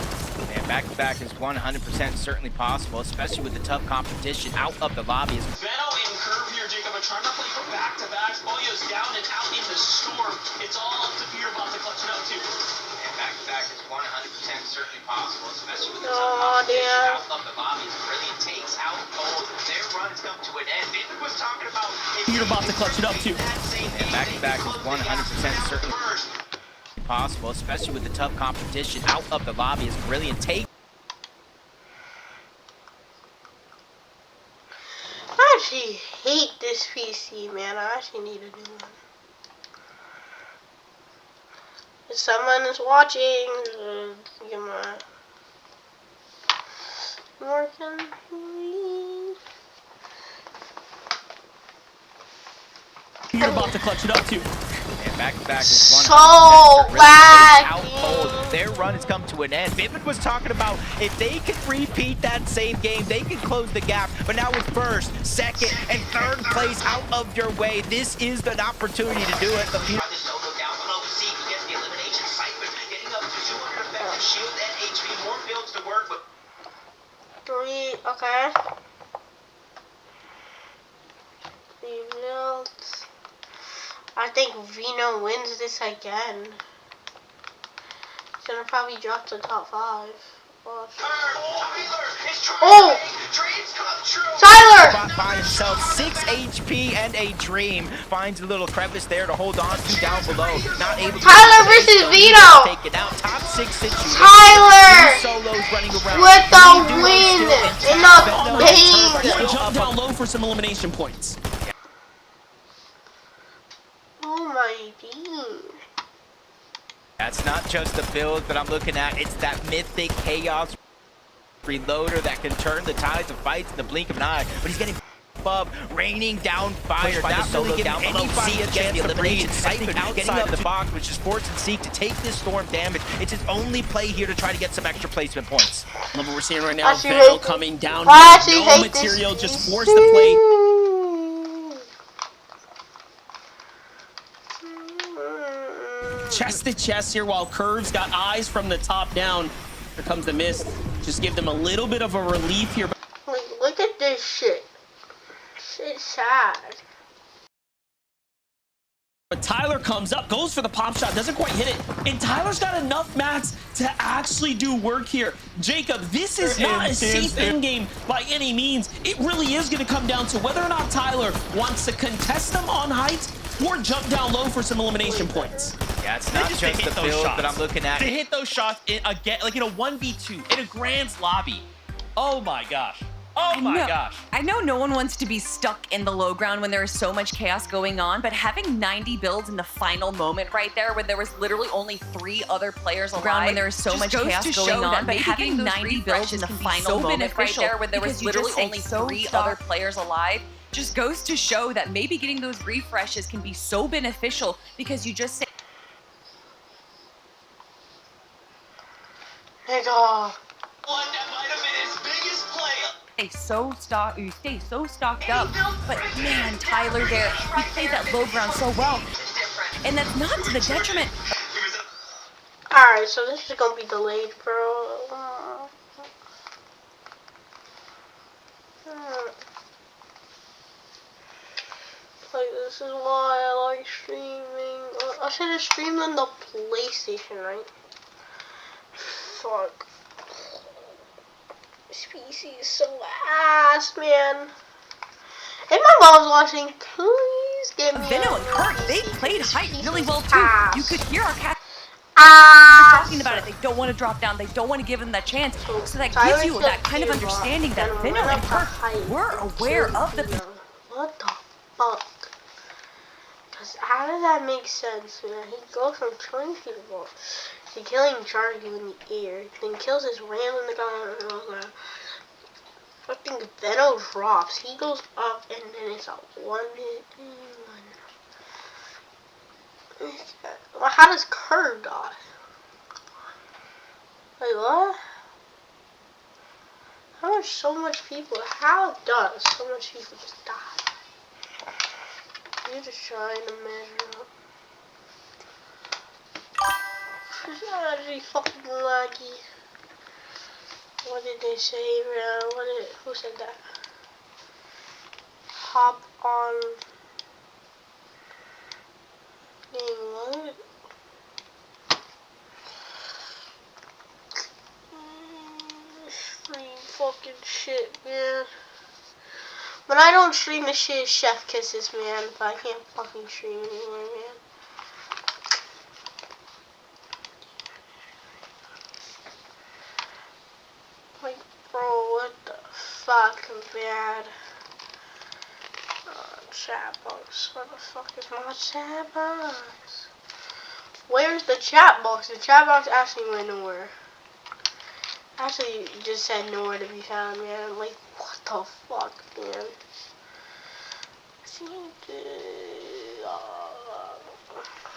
And back-to-back is 100% certainly possible, especially with the tough competition out of the lobby. Veno and Curve here, Jacob, are trying to play for back-to-backs. Pollo's down and out in the storm. It's all up to Peterbot to clutch it up, too. And back-to-back is 100% certainly possible, especially with the tough competition out of the lobby. Brilliant takes out both. Their run's come to an end. David was talking about... Peterbot to clutch it up, too. And back-to-back is 100% certainly possible, especially with the tough competition out of the lobby. Is brilliant take. I actually hate this PC, man. I actually need a new one. If someone is watching, give my working, please. Peterbot to clutch it up, too. And back-to-back is 100% So laggy. Their run has come to an end. Vivid was talking about if they could repeat that same game, they could close the gap. But now with first, second, and third place out of your way, this is an opportunity to do it. Shield and HP, more fields to work with. 3, okay. 3 builds. I think Veno wins this again. He's gonna probably drop to top 5. Oh! Tyler! By himself, 6 HP and a dream. Finds a little crevice there to hold on to down below. Not able to Tyler versus Veno! Take it out. Top 6 situation. Tyler! Solos running around. With the win in the paint! Jump down low for some elimination points. Oh my god. That's not just the build that I'm looking at. It's that mythic chaos reloader that can turn the tides of fights in the blink of an eye. But he's getting above, raining down fire. Not really giving anybody a chance to breathe. Siphon outside of the box, which is forced and seek to take this storm damage. It's his only play here to try to get some extra placement points. Love what we're seeing right now. Veno coming down. No material, just force the play. Chest to chest here while Curve's got eyes from the top down. Here comes the mist. Just give them a little bit of a relief here. Like, look at this shit. Shit's sad. But Tyler comes up, goes for the pop shot, doesn't quite hit it. And Tyler's got enough mats to actually do work here. Jacob, this is not a safe end game by any means. It really is going to come down to whether or not Tyler wants to contest them on height or jump down low for some elimination points. Yeah, it's not just the build that I'm looking at. To hit those shots again, like in a 1v2 in a Grand's lobby. Oh my gosh. Oh my gosh. I know no one wants to be stuck in the low ground when there is so much chaos going on, but having 90 builds in the final moment right there when there was literally only 3 other players alive, when there is so much chaos going on, but having 90 builds in the final moment right there when there was literally only 3 other players alive, just goes to show that maybe getting those refreshes can be so beneficial because you just say, Hey, dog. That might have been his biggest play. you stay so stocked up. But man, Tyler there, he played that low ground so well. And that's not to the detriment. Alright, so this is gonna be delayed, bro. Like, this is why I like streaming. I should have streamed on the PlayStation, right? Fuck. This PC is so ass, man. If my mom's watching, please give me Veno and Kurt, they played height really well too. Ass. You could hear our cat talking about it. They don't want to drop down. They don't want to give them that chance. So that gives you that kind of understanding that Veno and Kurt were aware of the. What the fuck? Because how does that make sense, man? He goes from killing people to killing Charlie in the air, then kills his ram in the ground. Fucking Veno drops. He goes up, and then it's a 1-hit. Well, how does Curve die? Wait, what? How are so much people? How does so much people just die? You're just trying to measure up. It's actually fucking laggy. What did they say, bro? Who said that? Hop on game load. Stream fucking shit, man. When I don't stream this shit, chef kisses, man. But I can't fucking stream anymore, man. Like, bro, what the fuck, man? Chat box. Where the fuck is my chat box? Where's the chat box? The chat box actually went nowhere. Actually, you just said nowhere to be found, man. Like, what the fuck, man?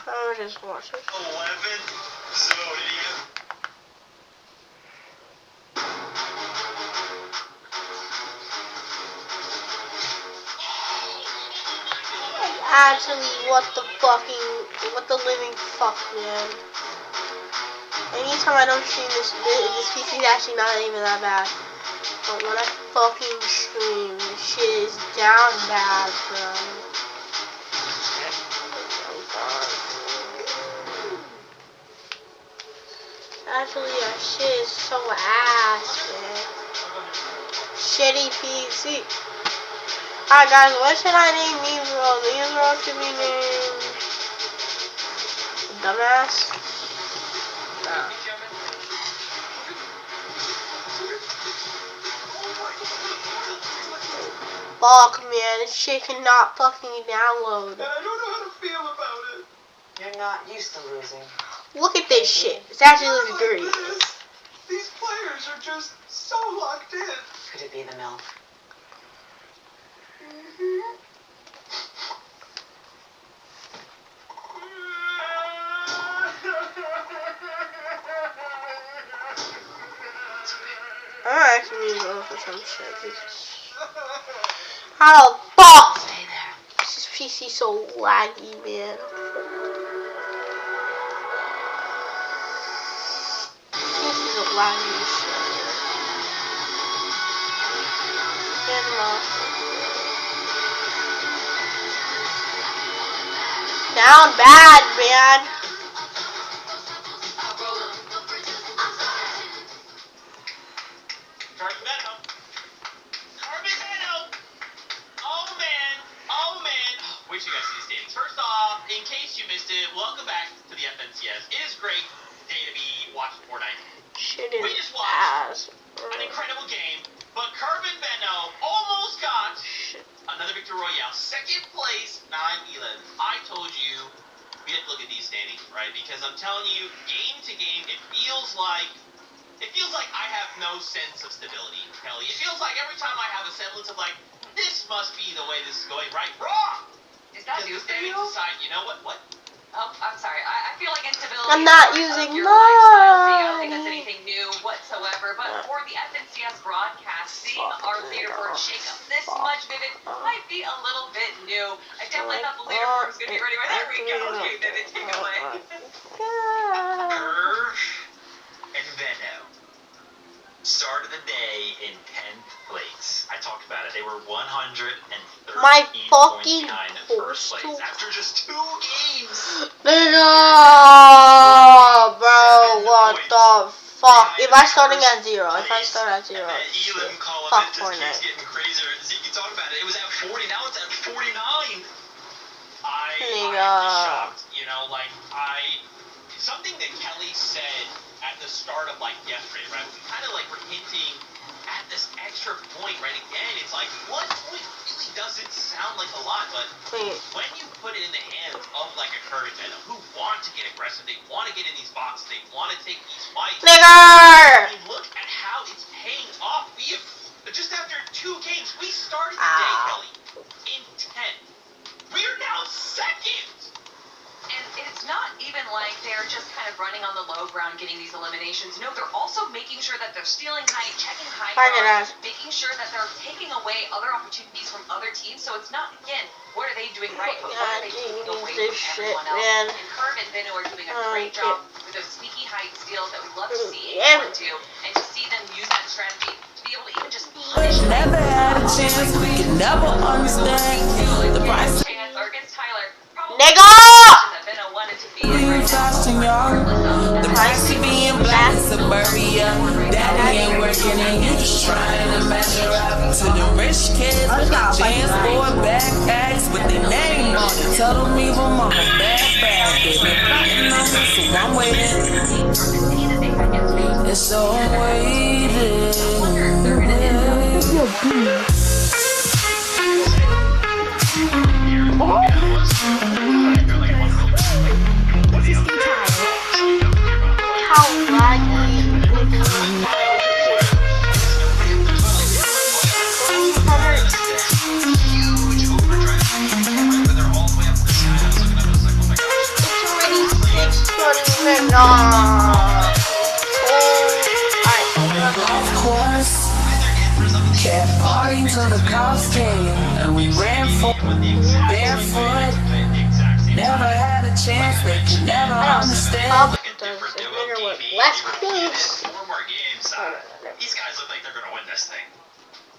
I'll just watch it. 11 Zodiac. Actually, what the living fuck, man. Anytime I don't stream this PC is actually not even that bad. But when I fucking stream, this shit is down bad, bro. Actually, that shit is so ass, man. Shitty PC. Alright guys, what should I name these roles? These roles should be named Dumbass. Nah. Fuck, man, this shit cannot fucking download. And I don't know how to feel about it. You're not used to losing. Look at this shit. It's actually looking great. These players are just so locked in. Could it be the milk? I actually need to go for some shit. How the fuck? Stay there. This PC so laggy, man. This is a laggy shit. Get him off. Down bad, man. Wait till you guys see these standings. First off, in case you missed it, welcome back to the FNCS. It is a great day to be watching Fortnite. Shit We just watched an incredible game, but Curvin Benno almost got another Victory Royale. Second place, 9-11. I told you we have to look at these standings, right? Because I'm telling you, game to game, it feels like I have no sense of stability, Kelly. It feels like every time I have a semblance of like, this must be the way this is going, right? Wrong! Is that new for you? Decide, you know what? Oh, I'm sorry. I feel like instability. I'm not using your lifestyle. See, I don't think that's money. anything new whatsoever. But for the FNCS broadcast, seeing our leaderboard shake up this much, Vivid, might be a little bit new. I definitely thought the leaderboard was going to be ready. There we go. Okay, Vivid, take it away. Curve and Venno. Start of the day in 10th place. I talked about it. They were 130 My fucking behind in first place after just 2 games. Nigga, bro, what the fuck? If I starting at 0, fuck Fortnite. Getting crazier. You talk about it. It was at 40. Now it's at 49. I'm just shocked. You know, like something that Kelly said at the start of like yesterday, right? We kind of like were hinting at this extra point, right? Again, it's like 1 point really doesn't sound like a lot, but when you put it in the hands of like a Curry Venom who want to get aggressive, they want to get in these boxes, they want to take these fights. I mean, look at how it's paying off. We have just after 2 games, we started the day, Kelly, in 10th. We are now 2nd. And it's not even like they're just kind of running on the low ground getting these eliminations. No, they're also making sure sure that they're stealing height, checking high Fuck it, ground, ass. making sure that they're taking away other opportunities from other teams. So it's not, again, what are they doing right, but what are they taking away this from shit, everyone else? man. And Curve and Vino are doing a great job with those sneaky height steals that we love to see Yeah. Acorn do, and to see them use that strategy to be able to even just punish Never had a chance, we could never understand the price. chance or against Tyler. Nigga! That Vino wanted to be in right now. Fast and young, the price of being black is suburbia. Daddy ain't working and you just trying to measure up to the rich kids with the chance for backpacks with their name on it. Tell them even mama bad, they've been plotting on me, so I'm waiting. And so I'm waiting. How laggy. Of course, kept partying till the cops came, and we ran for barefoot. Never had a chance, they could never understand. Less points. 4 more games. These guys look like they're gonna win this thing.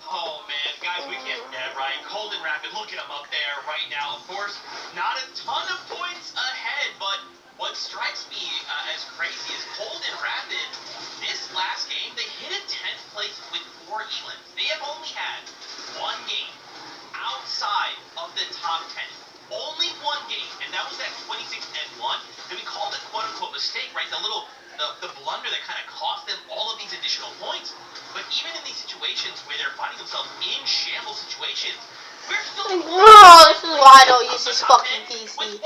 Oh man, guys, we can't forget, right? Cold and Rapid, look at them up there right now. Of course, not a ton of points ahead, but what strikes me as crazy is Cold and Rapid, this last game, they hit a 10th place with 4 elims. They have only had 1 game outside of the top 10. Only 1 game, and that was that 26-1. And we called it quote-unquote mistake, right? The blunder that kind of cost them all of these additional points. But even in these situations where they're finding themselves in shambles situations, we're still... Bro, this is why I don't use this fucking PC.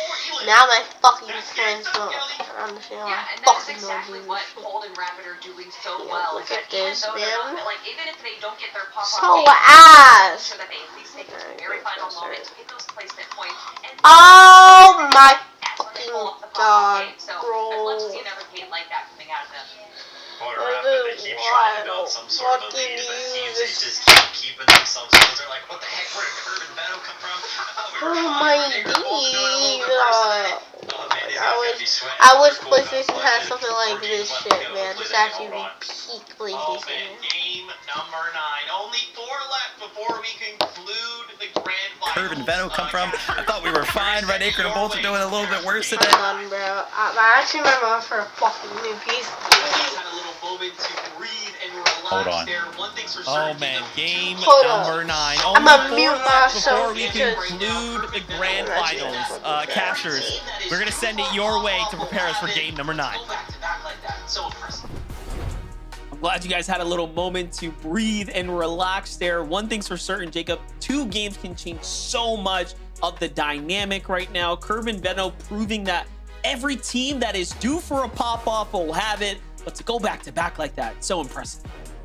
Now my fucking friends don't understand why I fucking don't Exactly use what this shit. Cold and Rapid are doing so well. Look Is at that even this, though they're man. not, like, even if they don't get their pop-off So games, ass. so that they at least take it to the very final moment to get those placement points. And Oh my fucking god, so bro. I'd love to see another game like that coming out of them. They keep trying to build some sort of a lead, but it seems they just keep keeping themselves close. They're like, what the heck, where did Curve and Venom come from? Oh my god. I wish PlayStation had something like this shit, man. This actually be peak PlayStation. Game number 9. Only 4 left before we conclude the grand final. Curve and Venom come from? I thought we were fine. Red Acre and Bolts are doing a little bit worse today. Done, bro. I actually remember my for a fucking new piece. Had a little moment to breathe and relax. Hold on. There. One thing's for Oh certain, man, game Hold number up. 9. I'm Only 4 gonna mute left myself before we because- conclude the grand finals. Cashers, we're gonna send it your way to prepare us for game number 9. Go back to back like that. So impressive. I'm glad you guys had a little moment to breathe and relax there. One thing's for certain, Jacob, 2 games can change so much of the dynamic right now. Curve and Veno proving that every team that is due for a pop-off will have it, but to go back-to-back like that, so impressive.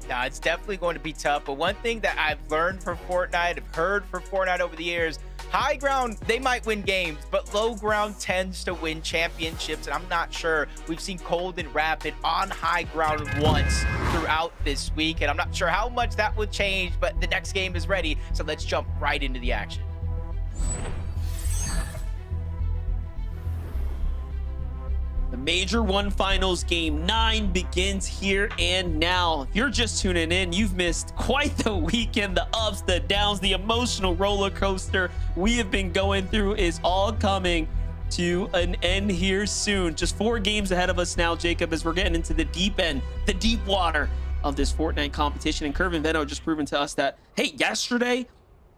Now, it's definitely going to be tough, but one thing that I've learned from Fortnite, I've heard from Fortnite over the years, high ground, they might win games, but low ground tends to win championships, and I'm not sure. We've seen Cold and Rapid on high ground once throughout this week, and I'm not sure how much that will change, but the next game is ready, so let's jump right into the action. The Major 1 Finals Game 9 begins here and now. If you're just tuning in, you've missed quite the weekend. The ups, the downs, the emotional roller coaster we have been going through is all coming to an end here soon. Just 4 games ahead of us now, Jacob, as we're getting into the deep end, the deep water of this Fortnite competition. And Curve and Veno just proven to us that, hey, yesterday,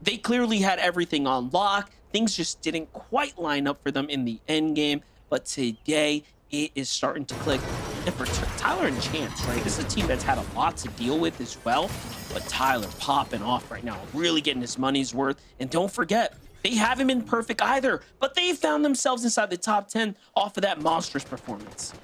they clearly had everything on lock. Things just didn't quite line up for them in the end game. But today, it is starting to click. And for Tyler and Chance, right? This is a team that's had a lot to deal with as well. But Tyler popping off right now, really getting his money's worth. And don't forget, they haven't been perfect either, but they found themselves inside the top 10 off of that monstrous performance.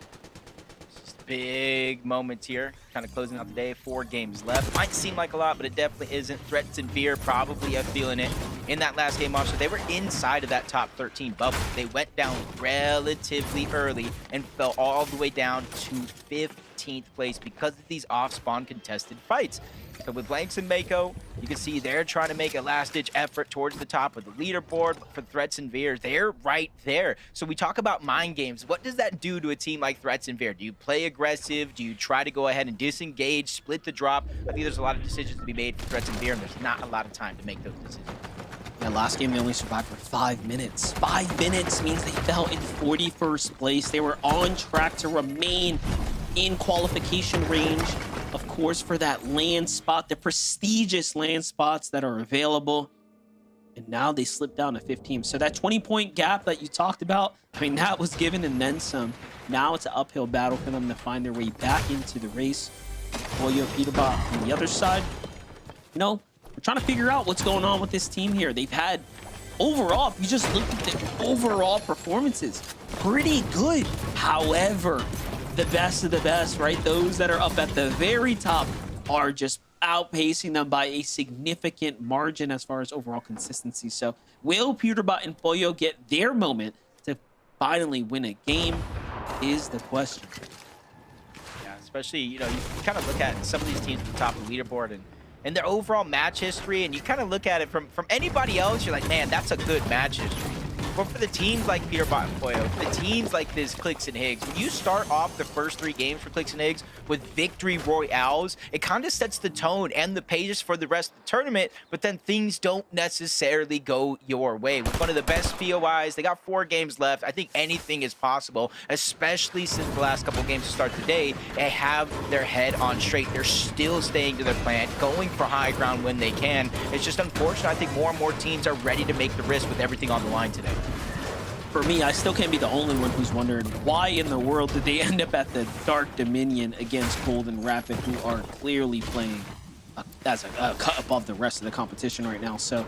Big moments here, kind of closing out the day. 4 games left. Might seem like a lot, but it definitely isn't. Threats and Fear probably are feeling it. In that last game, also, they were inside of that top 13 bubble. They went down relatively early and fell all the way down to 5th 18th place because of these off-spawn contested fights. So with Blanks and Mako, you can see they're trying to make a last-ditch effort towards the top of the leaderboard. But for Threats and Veer, they're right there. So we talk about mind games. What does that do to a team like Threats and Veer? Do you play aggressive? Do you try to go ahead and disengage, split the drop? I think there's a lot of decisions to be made for Threats and Veer, and there's not a lot of time to make those decisions. Yeah, last game they only survived for 5 minutes. 5 minutes means they fell in 41st place. They were on track to remain in qualification range, of course, for that land spot, the prestigious land spots that are available. And now they slipped down to 15. So that 20-point gap that you talked about, I mean, that was given and then some. Now it's an uphill battle for them to find their way back into the race. Boyo, Peterbot on the other side. You know, we're trying to figure out what's going on with this team here. They've had, overall, if you just look at the overall performances, pretty good. However, the best of the best, right? Those that are up at the very top are just outpacing them by a significant margin as far as overall consistency. So will Peterbot and Pollo get their moment to finally win a game is the question. Yeah, especially, you know, you kind of look at some of these teams at the top of the leaderboard and their overall match history, and you kind of look at it from anybody else, you're like, man, that's a good match history. But for the teams like Peterbot and Pollo, for the teams like this Clix and Higgs, when you start off the first 3 games for Clix and Higgs with victory royales, it kind of sets the tone and the pages for the rest of the tournament, but then things don't necessarily go your way. With one of the best POIs, they got 4 games left. I think anything is possible, especially since the last couple games to start the day. They have their head on straight. They're still staying to their plan, going for high ground when they can. It's just unfortunate. I think more and more teams are ready to make the risk with everything on the line today. For me, I still can't be the only one who's wondering why in the world did they end up at the Dark Dominion against Golden Rapid, who are clearly playing as a cut above the rest of the competition right now. So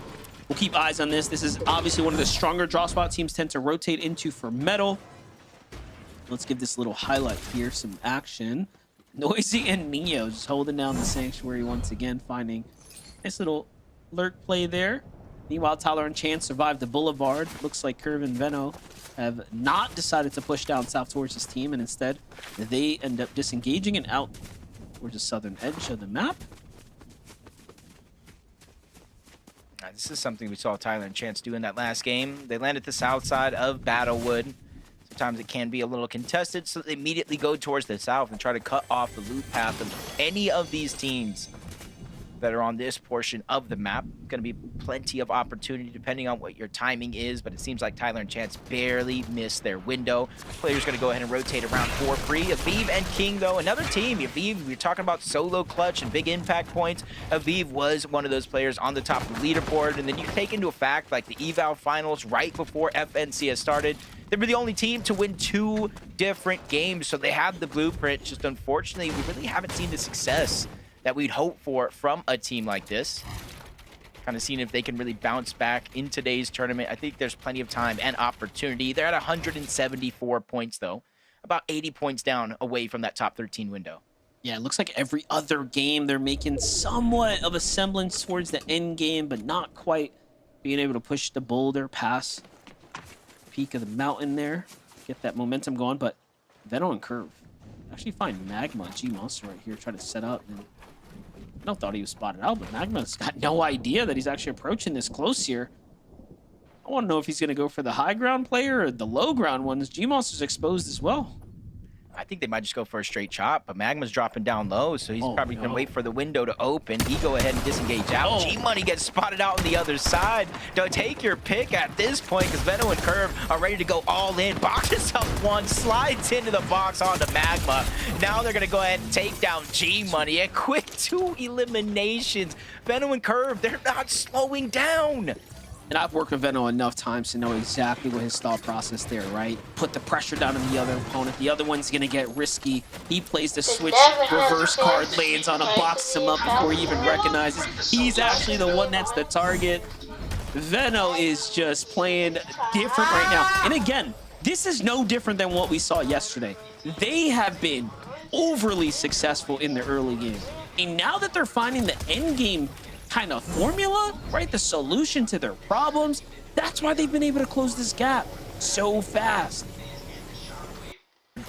we'll keep eyes on this. This is obviously one of the stronger draw spot teams tend to rotate into for Metal. Let's give this little highlight here, some action. Noisy and Neo just holding down the Sanctuary once again, finding nice little lurk play there. Meanwhile, Tyler and Chance survived the Boulevard. Looks like Curve and Veno have not decided to push down south towards this team, and instead they end up disengaging and out towards the southern edge of the map. This is something we saw Tyler and Chance do in that last game. They landed the south side of Battlewood. Sometimes it can be a little contested, so they immediately go towards the south and try to cut off the loot path of any of these teams that are on this portion of the map. Going to be plenty of opportunity depending on what your timing is, but it seems like Tyler and Chance barely missed their window. Players going to go ahead and rotate around for free. Aviv and King, though, another team. Aviv, we're talking about solo clutch and big impact points. Aviv was one of those players on the top of the leaderboard, and then you take into a fact like the eval finals right before FNCS started. They were the only team to win 2 different games, so they have the blueprint. Just unfortunately, we really haven't seen the success that we'd hope for from a team like this. Kind of seeing if they can really bounce back in today's tournament. I think there's plenty of time and opportunity. They're at 174 points, though. About 80 points down away from that top 13 window. Yeah, it looks like every other game they're making somewhat of a semblance towards the end game, but not quite being able to push the boulder past the peak of the mountain there. Get that momentum going, but Veno and Curve actually find Magma, G-Monster right here, try to set up. And I don't thought he was spotted out, but Magma's got no idea that he's actually approaching this close here. I want to know if he's going to go for the high ground player or the low ground ones. G-Monster's exposed as well. I think they might just go for a straight chop, but Magma's dropping down low, so he's probably going to wait for the window to open. He go ahead and disengage out. G-Money gets spotted out on the other side. Don't take your pick at this point, because Veno and Curve are ready to go all in. Boxes up one, slides into the box onto Magma. Now they're going to go ahead and take down G-Money. A quick 2 eliminations. Veno and Curve, they're not slowing down. And I've worked with Veno enough times to know exactly what his thought process there, right? Put the pressure down on the other opponent. The other one's going to get risky. He plays the switch, reverse card, lands on him, boxes him up before he even recognizes. He's actually the one that's the target. Veno is just playing different right now. And again, this is no different than what we saw yesterday. They have been overly successful in the early game. And now that they're finding the end game kind of formula, right? The solution to their problems. That's why they've been able to close this gap so fast.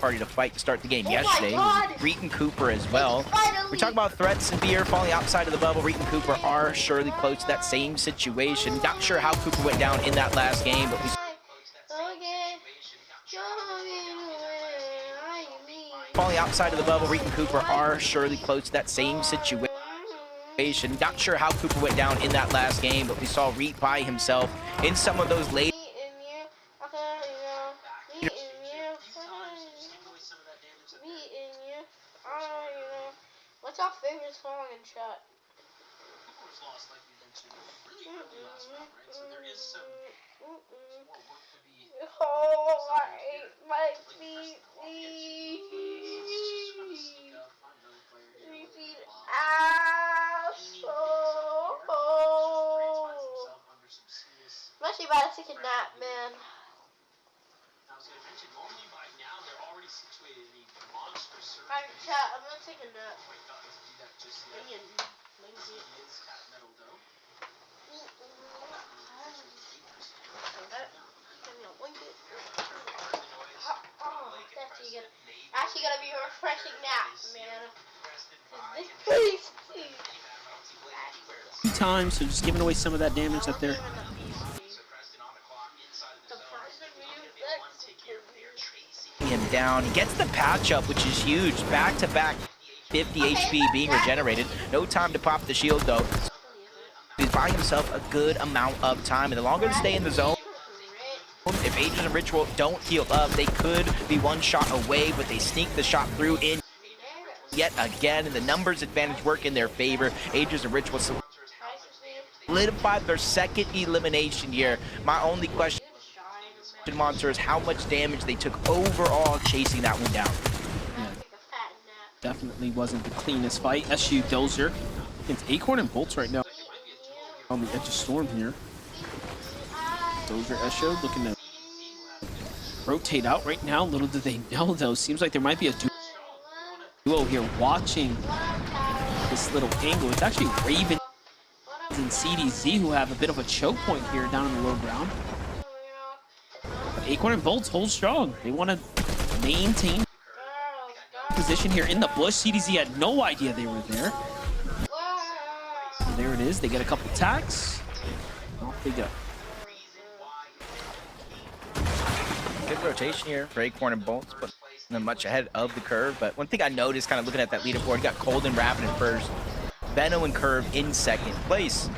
party to fight to start the game Oh my yesterday. God. Reet and Cooper as well. Finally. We talk about threats and fear falling outside of the bubble. Reet and Cooper are surely close to that same situation. Not sure how Cooper went down in that last game, but we falling outside of the bubble. Reet and Cooper are surely close to that same situation. Not sure how Cooper went down in that last game, but we saw Reet by himself in some of those late. What's our favorite song in chat? Oh, I ate my feet. I'm actually about to take a nap, man. Alright, chat, I'm gonna take a nap. Actually gonna be a refreshing nap, man. Please. Times, so just giving away some of that damage up there. Him down. He gets the patch up, which is huge. Back-to-back 50 HP being regenerated. No time to pop the shield, though. He's buying himself a good amount of time, and the longer they stay in the zone, if Aegis and Ritual don't heal up, they could be one shot away, but they sneak the shot through in yet again, and the numbers advantage work in their favor. Aegis and Ritual solidified their second elimination here. My only question, Monster, is how much damage they took overall chasing that one down. Yeah, definitely wasn't the cleanest fight. SU Dozer against Acorn and Bolts right now on the edge of Storm here. Dozer SU looking to rotate out right now. Little do they know, though. Seems like there might be a duo here watching this little angle. It's actually Raven and CDZ who have a bit of a choke point here down in the low ground. But Acorn and Bolts hold strong. They want to maintain position here in the bush. CDZ had no idea they were there. So there it is. They get a couple attacks. Off they go. Good rotation here for Acorn and Bolts, but them much ahead of the curve. But one thing I noticed kind of looking at that leaderboard, you got Cold and Rapid in first, Benno and Curve in second place.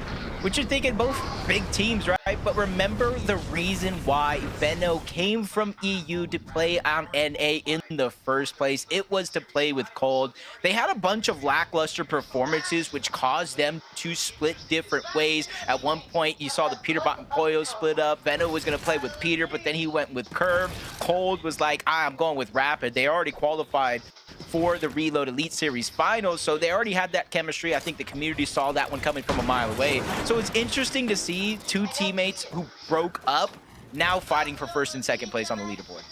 Which you're thinking both big teams, right? But remember the reason why Benno came from EU to play on NA in the first place. It was to play with Cold. They had a bunch of lackluster performances, which caused them to split different ways. At one point, you saw the Peterbot and Poyo split up. Benno was going to play with Peter, but then he went with Curve. Cold was like, I'm going with Rapid. They already qualified for the Reload Elite Series finals, so they already had that chemistry. I think the community saw that one coming from a mile away. So it's interesting to see two teammates who broke up now fighting for first and second place on the leaderboard.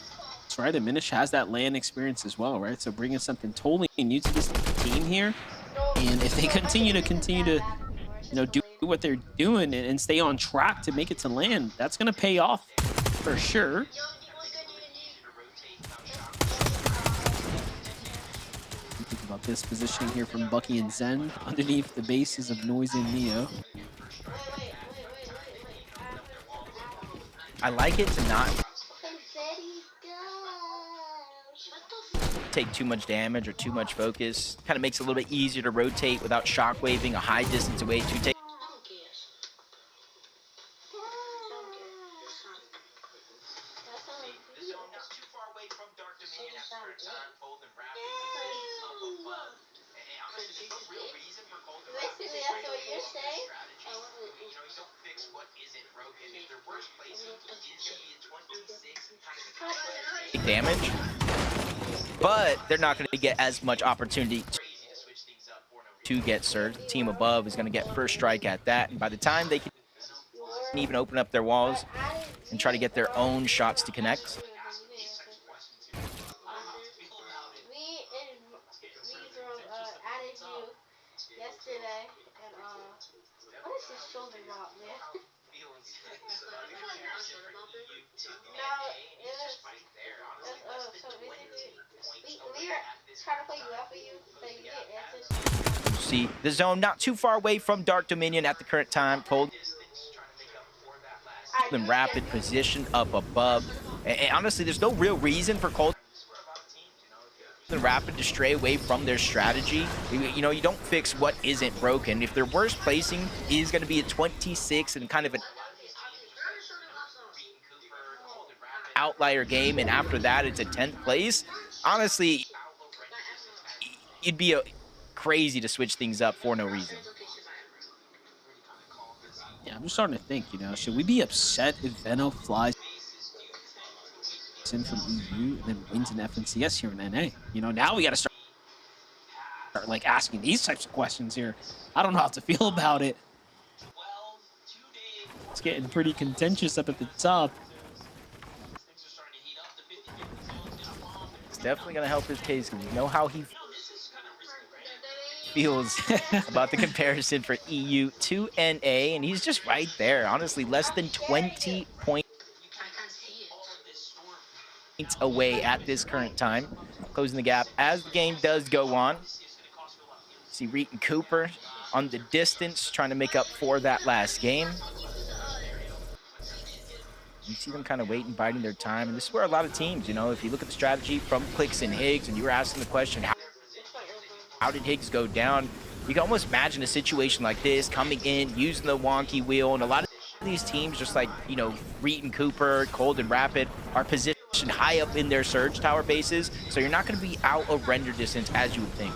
That's right, and Minish has that LAN experience as well, right? So bringing something totally new to this team here, and if they continue to do what they're doing and stay on track to make it to LAN, that's going to pay off for sure. Think about this positioning here from Bucky and Zen underneath the bases of Noise and Neo. I like it to not take too much damage or too much focus. Kind of makes it a little bit easier to rotate without shockwaving a high distance away to take. Damage, but they're not going to get as much opportunity to get surged. The team above is going to get first strike at that, and by the time they can even open up their walls and try to get their own shots to connect. Yesterday, and what is this shoulder drop, man? See the zone not too far away from Dark Dominion at the current time. Cold and Rapid positioned up above. And honestly, there's no real reason for Cold and Rapid to stray away from their strategy. You know, you don't fix what isn't broken. If their worst placing is going to be a 26 and kind of an outlier game, and after that it's a 10th place, honestly, you'd be crazy to switch things up for no reason. Yeah, I'm just starting to think, you know, should we be upset if Veno flies in from EU and then wins an FNCS here in NA? You know, now we got to start like asking these types of questions here. I don't know how to feel about it. It's getting pretty contentious up at the top. It's definitely going to help his case because you know how he feels about the comparison for EU to NA, and he's just right there. Honestly, less than 20 points away at this current time, closing the gap as the game does go on. See Reet and Cooper on the distance trying to make up for that last game. You see them kind of waiting, biding their time, and this is where a lot of teams, you know, if you look at the strategy from Clix and Higgs, and you were asking the question, how did Higgs go down? You can almost imagine a situation like this, coming in, using the wonky wheel, and a lot of these teams, just like, you know, Reet and Cooper, Cold and Rapid, are positioned high up in their surge tower bases, so you're not going to be out of render distance as you would think.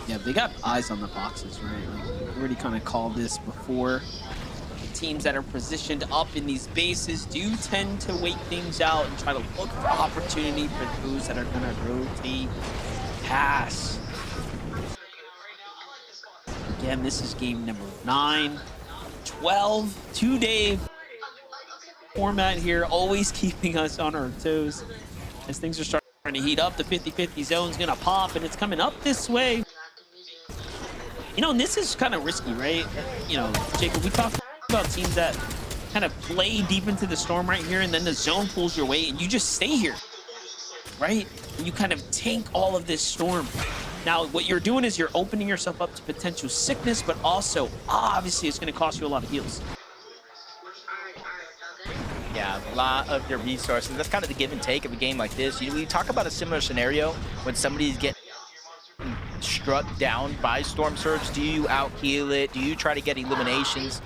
Yeah, they got eyes on the boxes, right? Like, we already kind of called this before. Teams that are positioned up in these bases do tend to wait things out and try to look for opportunity for those that are going to rotate, pass. Again, this is game number 9, 12, 2-day format here, always keeping us on our toes. As things are starting to heat up, the 50-50 zone's going to pop, and it's coming up this way. You know, and this is kind of risky, right? You know, Jacob, we talked about teams that kind of play deep into the storm right here, and then the zone pulls your way, and you just stay here, right? And you kind of tank all of this storm. Now, what you're doing is you're opening yourself up to potential sickness, but also, obviously, it's going to cost you a lot of heals. Yeah, a lot of their resources. That's kind of the give and take of a game like this. You know, we talk about a similar scenario when somebody's getting struck down by Storm Surge. Do you out-heal it? Do you try to get eliminations?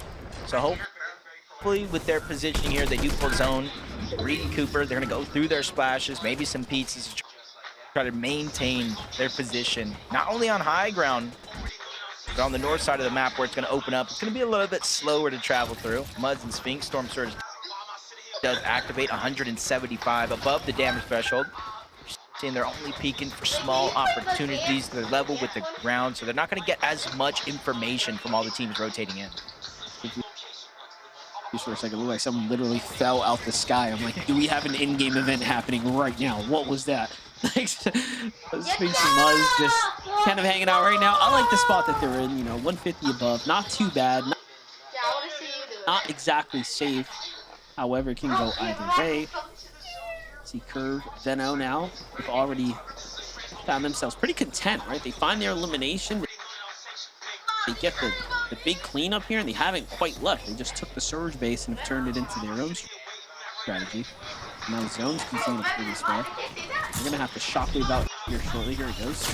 So hopefully with their positioning here, they do pull zone. Reed and Cooper, they're going to go through their splashes, maybe some pizzas to try to maintain their position, not only on high ground, but on the north side of the map where it's going to open up. It's going to be a little bit slower to travel through. Muds and Sphinx, Storm Surge does activate 175 above the damage threshold. Seeing they're only peeking for small opportunities. They're level with the ground, so they're not going to get as much information from all the teams rotating in. Just for a second, it looked like someone literally fell out the sky. I'm like, do we have an in-game event happening right now? What was that? Sphinx and Muzz just kind of hanging out right now. I like the spot that they're in, you know, 150 above. Not too bad. Not exactly safe. However, it can go either way. See Curve, Veno now. They've already found themselves pretty content, right? They find their elimination. They get the big cleanup here, and they haven't quite left. They just took the Surge base and have turned it into their own strategy. Now zones continue to play this way. They're going to have to shockwave out here shortly. Here it goes.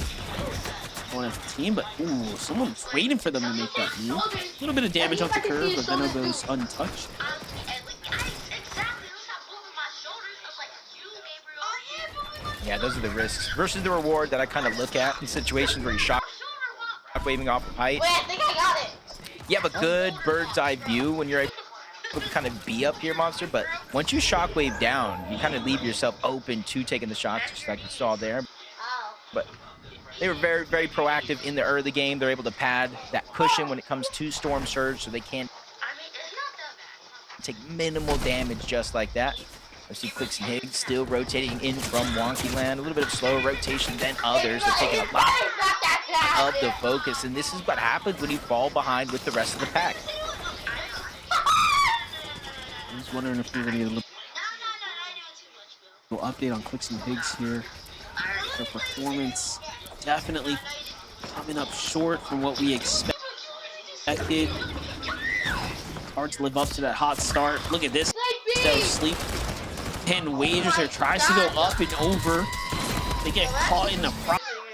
Going as a team, but ooh, someone's waiting for them to make that move. A little bit of damage off the Curve, but Veno goes untouched. Yeah, those are the risks versus the reward that I kind of look at in situations where you're waving off the height. Wait, I think I got it. You have a good bird's eye view when you're able to kind of be up here, Monster, but once you shockwave down, you kind of leave yourself open to taking the shots, just like you saw there. But they were very, very proactive in the early game. They're able to pad that cushion when it comes to Storm Surge, so they can't take minimal damage just like that. I see Clix and Higgs still rotating in from Wonky Land. A little bit of slower rotation than others. They're taking a lot of the focus, and this is what happens when you fall behind with the rest of the pack. I was wondering if we were going to get a little update on Clix and Higgs here. Their performance definitely coming up short from what we expected. It's hard to live up to that hot start. Look at this. So sleep. 10 wagers there, tries to go up and over. They get caught in the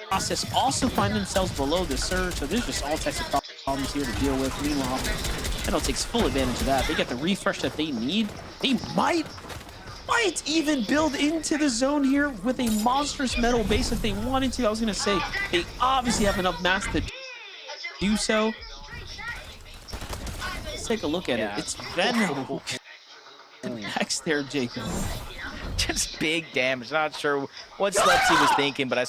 process, also find themselves below the surge, so there's just all types of problems here to deal with. Meanwhile, Metal takes full advantage of that. They get the refresh that they need. They might even build into the zone here with a monstrous Metal base if they wanted to. I was going to say, they obviously have enough mass to do so. Let's take a look at it. It's Venom. Next there, Jacob. Just big damage. Not sure what Slepsy was thinking, but I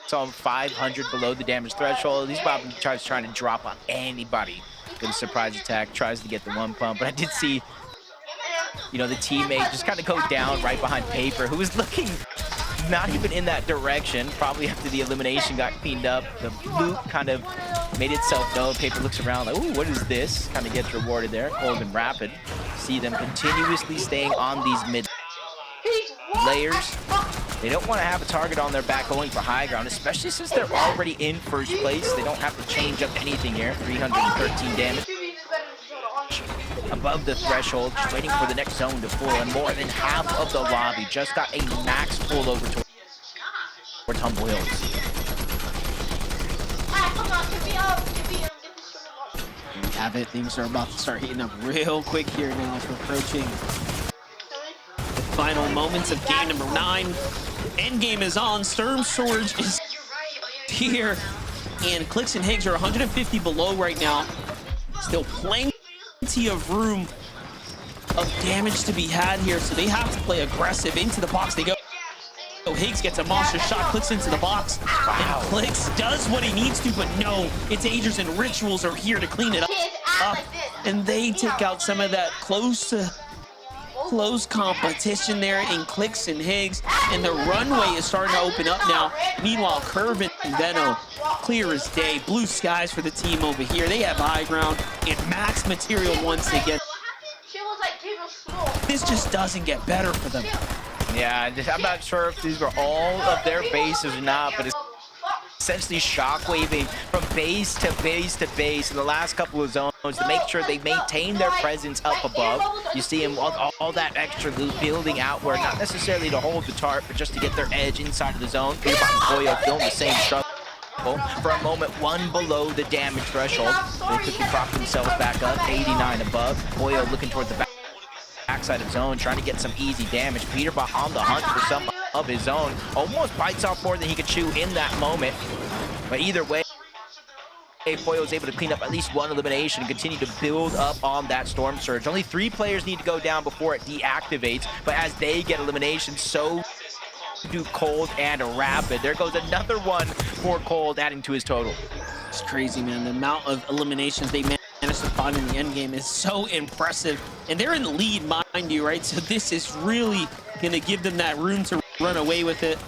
saw him 500 below the damage threshold. He's probably trying to drop on anybody. Good surprise attack, tries to get the one pump, but I did see, you know, the teammate just kind of go down right behind Paper, who was looking not even in that direction. Probably after the elimination got cleaned up, the loop kind of made itself known. Paper looks around like, ooh, what is this? Kind of gets rewarded there. Cold and Rapid. See them continuously staying on these mid layers. They don't want to have a target on their back going for high ground, especially since they're already in first place. They don't have to change up anything here. 313 damage. Above the threshold, just waiting for the next zone to pull, and more than half of the lobby just got a max pull over towards Humble Hills. We have it. Things are about to start heating up real quick here now as we're approaching the final moments of game number 9. Endgame is on. Sturm Surge is here, and Clix and Higgs are 150 below right now. Still plenty of room of damage to be had here, so they have to play aggressive. Into the box they go. So Higgs gets a monster shot, Clix into the box, and Clix does what he needs to, but no, its Agers and Rituals are here to clean it up, and they take out some of that close competition there in Clix and Higgs, and the runway is starting to open up now. Meanwhile, Curve and Veno, clear as day. Blue skies for the team over here. They have high ground and max material once again. This just doesn't get better for them. Yeah, I'm not sure if these were all of their bases or not, but it's essentially shockwaving from base to base to base in the last couple of zones to make sure they maintain their presence up above. You see them all that extra loot building outward, not necessarily to hold the tarp, but just to get their edge inside of the zone. Peterbot and Koyo feeling the same struggle. For a moment, one below the damage threshold. They quickly prop themselves back up, 89 above. Koyo looking toward the backside of zone, trying to get some easy damage. Peterbot on the hunt for some of his own. Almost bites off more than he could chew in that moment. But either way, Koyo was able to clean up at least one elimination and continue to build up on that Storm Surge. Only 3 players need to go down before it deactivates, but as they get eliminations, so do Cold and Rapid. There goes another one for Cold, adding to his total. It's crazy, man. The amount of eliminations they managed to find in the end game is so impressive, and they're in the lead, mind you, right? So this is really gonna give them that room to run away with it.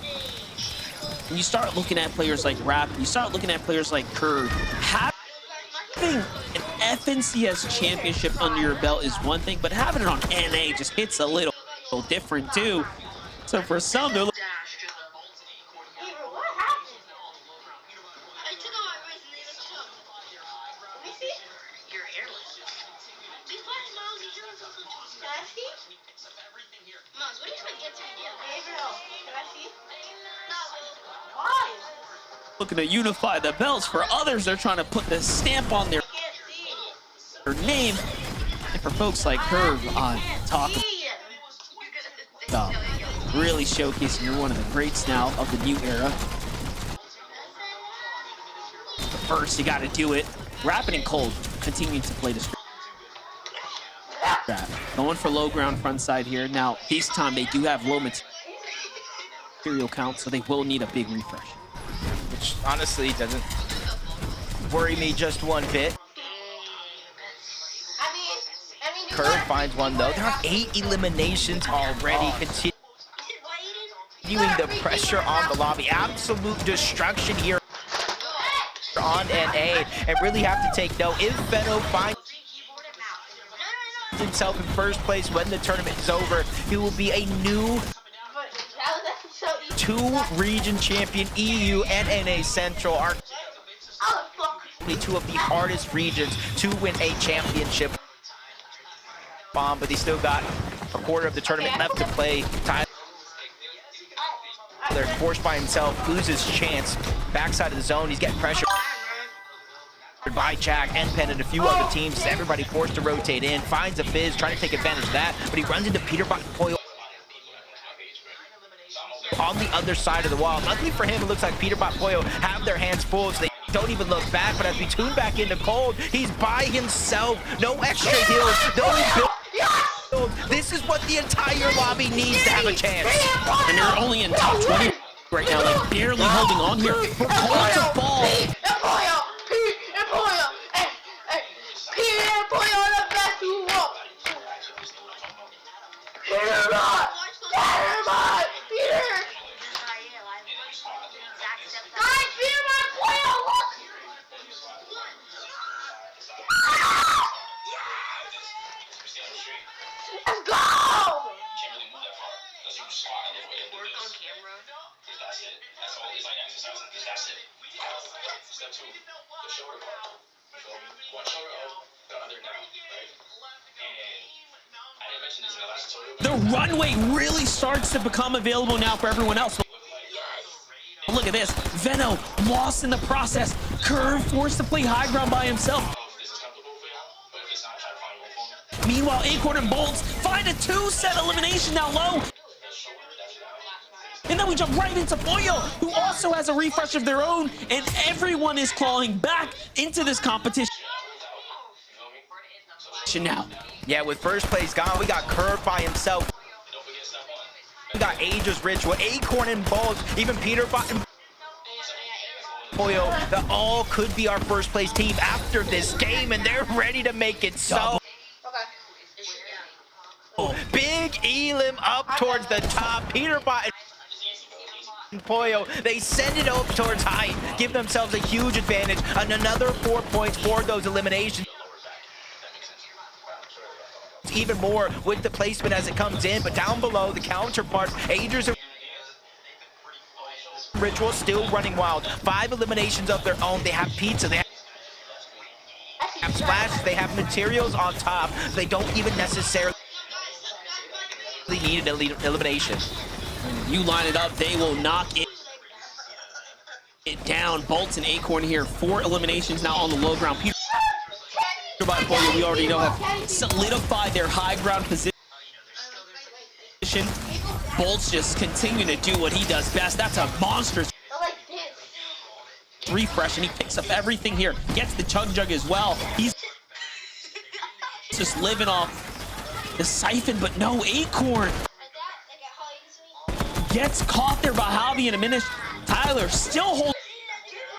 And you start looking at players like Rapid, you start looking at players like Curve. Having an FNCS championship under your belt is one thing, but having it on NA just hits a little different too. So for some, they're looking to unify the belts. For others, they're trying to put the stamp on their name. And for folks like Curve, talk about really showcasing you're one of the greats now of the new era. But first, you got to do it. Rapid and Cold continuing to play the strap. Going for low ground front side here. Now, this time they do have low material count, so they will need a big refresh. Which honestly doesn't worry me just one bit. Curve finds one though. There are 8 eliminations already. Continue Continuing the pressure on the lobby. Absolute destruction here on NA. And really have to take note, if Feno finds himself in first place when the tournament is over, he will be a new 2-region champion. EU and NA Central are two of the hardest regions to win a championship on, but they still got a quarter of the tournament left to play. Tyler forced by himself, loses chance. Backside of the zone, he's getting pressure by Jack, NPen, and a few other teams. Everybody forced to rotate in, finds a Fizz, trying to take advantage of that, but he runs into Peterbot and Poyo on the other side of the wall. Luckily for him, it looks like Peterbot and Poyo have their hands full, so they don't even look back. But as we tune back into Cold, he's by himself. No extra heals, no build. This is what the entire lobby needs to have a chance. And they're only in top 20 right now, like barely holding on here. But Cold's a ball. Let's go! The runway really starts to become available now for everyone else. Look at this. Veno lost in the process. Curve forced to play high ground by himself. Meanwhile, Acorn and Bolts find a 2-set elimination now low. And then we jump right into Poyo, who also has a refresh of their own, and everyone is clawing back into this competition now. Yeah, with first place gone, we got Curve by himself. We got Aegis Ritual, Acorn and Bolts, even Peterbot and Poyo. That all could be our first place team after this game, and they're ready to make it so. Big Elim up towards the top. Peterbot and Poyo, they send it up towards height, give themselves a huge advantage, and another 4 points for those eliminations. Even more with the placement as it comes in, but down below, the counterparts, Aegis and Ritual still running wild. 5 eliminations of their own. They have pizza, they have splashes, they have materials on top. They don't even necessarily need an elimination. You line it up, they will knock it down. Bolts and Acorn here, 4 eliminations now on the low ground. Peterbot and Poyo, we already know, have solidified their high ground position. Bolts just continuing to do what he does best. That's a monstrous refresh, and he picks up everything here. Gets the Chug Jug as well. He's just living off the siphon, but no, Acorn gets caught there by Javi in a minute. Tyler still holding